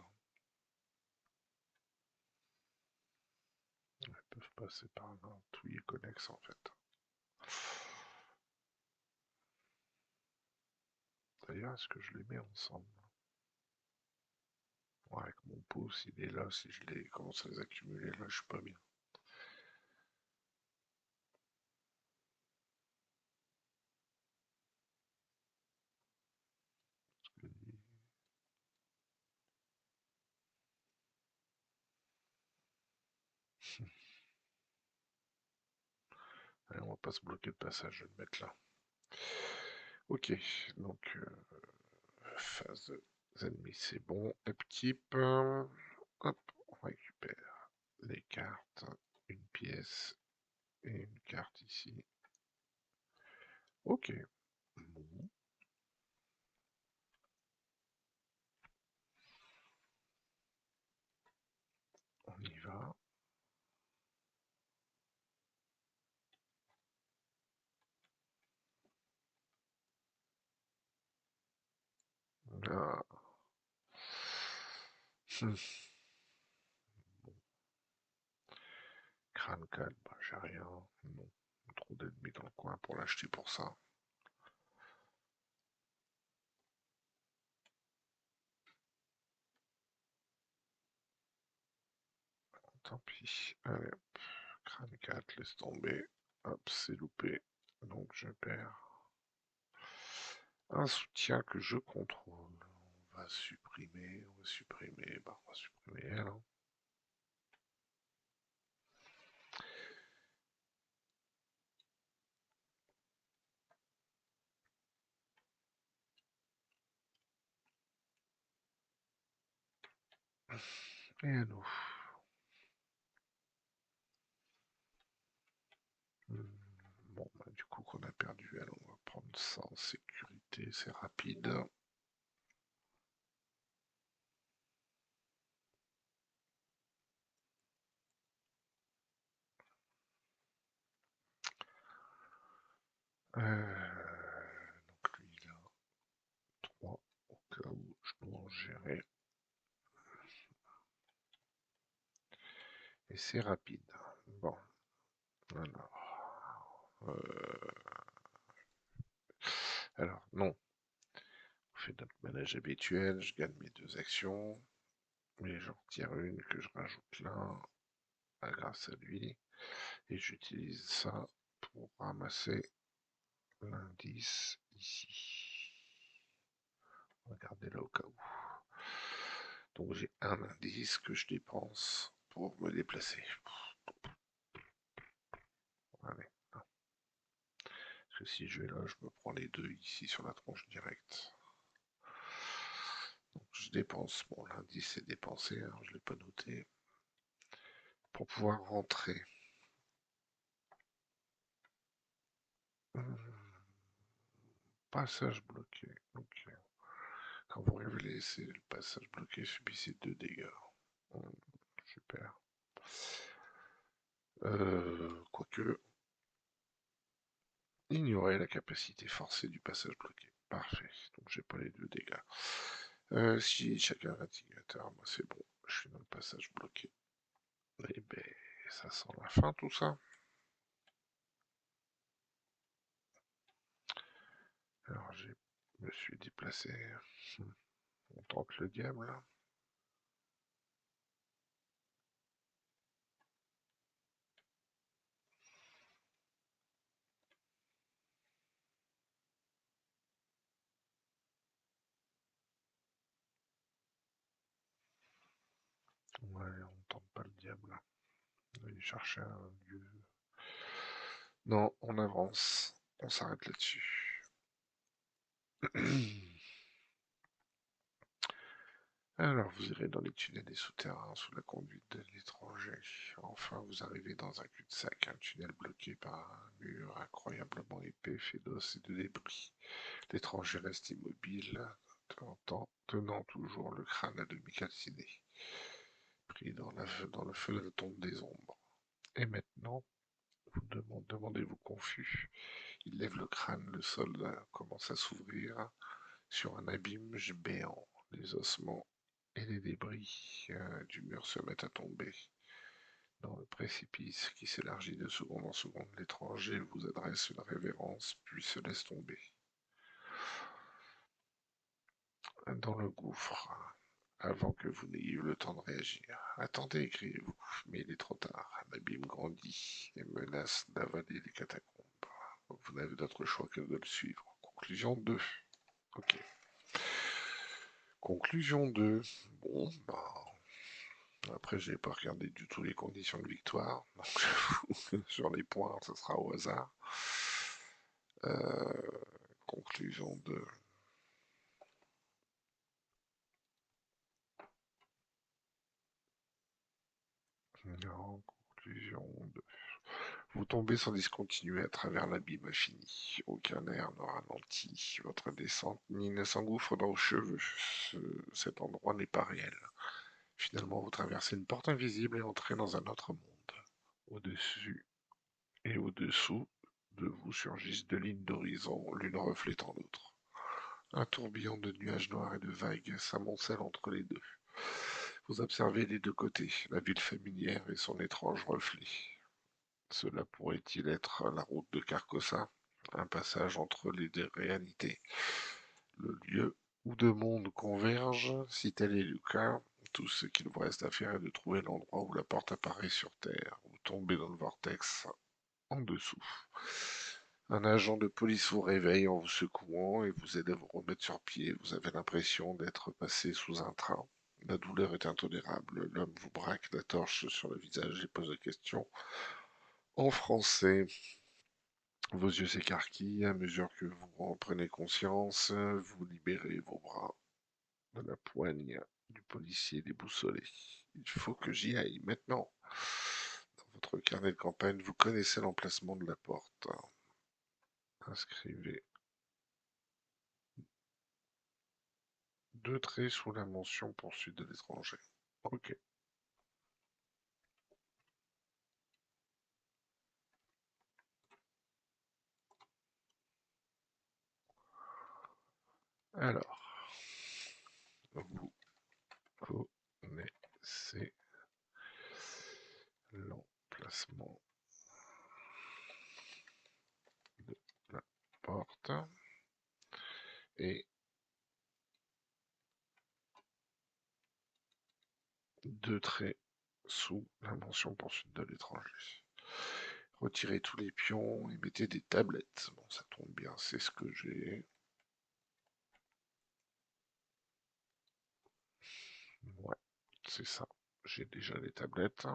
Ils peuvent passer par là. Tout y est connexe en fait. D'ailleurs, est-ce que je les mets ensemble? Ouais, avec mon pouce, il est là. Si je les commence à les accumuler, là, je suis pas bien. Allez, on va pas se bloquer le passage, je vais le mettre là. Ok, donc phase ennemis, c'est bon. Upkeep, hop, on récupère les cartes, une pièce et une carte ici. Ok, bon, on y va. Ah. Crâne calme, bah, j'ai rien. Non. Trop d'ennemis dans le coin pour l'acheter pour ça. Tant pis. Allez, hop. Crâne 4, laisse tomber. Hop, c'est loupé. Donc je perds un soutien que je contrôle. On va supprimer, on va supprimer, bah on va supprimer elle, hein. Et à nous. Bon, bah, du coup qu'on a perdu elle, on va prendre ça en sécurité, c'est rapide. Donc lui il a 3 au cas où je dois en gérer. Et c'est rapide. Bon, alors non, on fait notre manège habituel, je gagne mes 2 actions, mais j'en retire une que je rajoute là, grâce à lui, et j'utilise ça pour ramasser l'indice ici. On va garder là au cas où. Donc j'ai un indice que je dépense pour me déplacer. Allez. Parce que si je vais là, je me prends les deux ici sur la tronche directe. Donc je dépense, bon l'indice est dépensé, hein, je ne l'ai pas noté, pour pouvoir rentrer. Passage bloqué. Ok. Quand vous révélez c'est le passage bloqué, subissez 2 dégâts. Hum, super. Quoique, ignorer la capacité forcée du passage bloqué. Parfait. Donc j'ai pas les 2 dégâts. Si chacun a l'indicateur, moi c'est bon. Je suis dans le passage bloqué. Et ben, ça sent la fin tout ça. Alors je me suis déplacé. On tente le diable. Ouais, on tente pas le diable. On va aller chercher un dieu. Non, on avance. On s'arrête là-dessus. Alors, vous irez dans les tunnels des souterrains sous la conduite de l'étranger. Enfin, vous arrivez dans un cul-de-sac, un tunnel bloqué par un mur incroyablement épais, fait d'os et de débris. L'étranger reste immobile, tenant toujours le crâne à demi calciné, pris dans le feu de la tombe des ombres. Et maintenant, vous demandez-vous confus. Il lève le crâne, le sol commence à s'ouvrir sur un abîme béant. Les ossements et les débris du mur se mettent à tomber. Dans le précipice qui s'élargit de seconde en seconde, l'étranger vous adresse une révérence, puis se laisse tomber. Dans le gouffre, avant que vous n'ayez eu le temps de réagir. Attendez, criez-vous, mais il est trop tard. L'abîme grandit et menace d'avaler les catacombes. Vous n'avez d'autre choix que de le suivre. Conclusion 2. Ok. Conclusion 2. Bon, bah. Après, j'ai pas regardé du tout les conditions de victoire. Donc, sur les points, ce sera au hasard. Euh, conclusion 2. Non, conclusion 2. Vous tombez sans discontinuer à travers l'abîme infini. Aucun air ne ralentit votre descente, ni ne s'engouffre dans vos cheveux. Cet endroit n'est pas réel. Finalement, vous traversez une porte invisible et entrez dans un autre monde. Au-dessus et au-dessous de vous surgissent deux lignes d'horizon, l'une reflétant l'autre. Un tourbillon de nuages noirs et de vagues s'amoncelle entre les deux. Vous observez des deux côtés la ville familière et son étrange reflet. Cela pourrait-il être la route de Carcosa, un passage entre les deux réalités, le lieu où deux mondes convergent? Si tel est le cas, tout ce qu'il vous reste à faire est de trouver l'endroit où la porte apparaît sur Terre, ou tomber dans le vortex en dessous. Un agent de police vous réveille en vous secouant et vous aide à vous remettre sur pied. Vous avez l'impression d'être passé sous un train. La douleur est intolérable. L'homme vous braque la torche sur le visage et pose la question en français. Vos yeux s'écarquillent à mesure que vous en prenez conscience. Vous libérez vos bras de la poigne du policier déboussolé. Il faut que j'y aille maintenant. Dans votre carnet de campagne, vous connaissez l'emplacement de la porte. Inscrivez deux traits sous la mention poursuite de l'étranger. Ok. Alors, vous connaissez l'emplacement de la porte et deux traits sous la mention poursuite de l'étranger. Retirez tous les pions et mettez des tablettes. Bon, ça tombe bien, c'est ce que j'ai. Ouais, c'est ça. J'ai déjà les tablettes.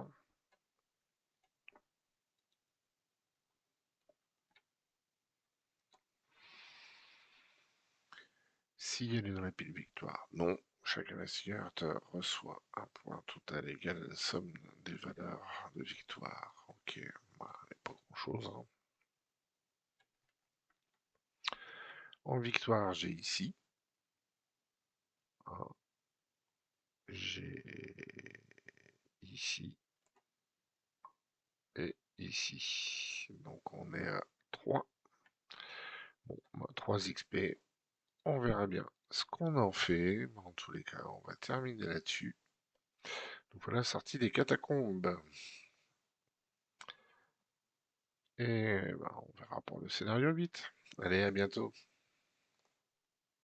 Signaler dans la pile victoire. Non. Chaque investigateur reçoit un point total égal à la somme des valeurs de victoire. Ok, bah, pas grand chose. Hein. En victoire, j'ai ici. Hein, j'ai ici et ici. Donc on est à 3. Bon, 3 XP. On verra bien ce qu'on en fait. En tous les cas, on va terminer là-dessus. Donc voilà, sortie des catacombes. Et ben, on verra pour le scénario 8. Allez, à bientôt.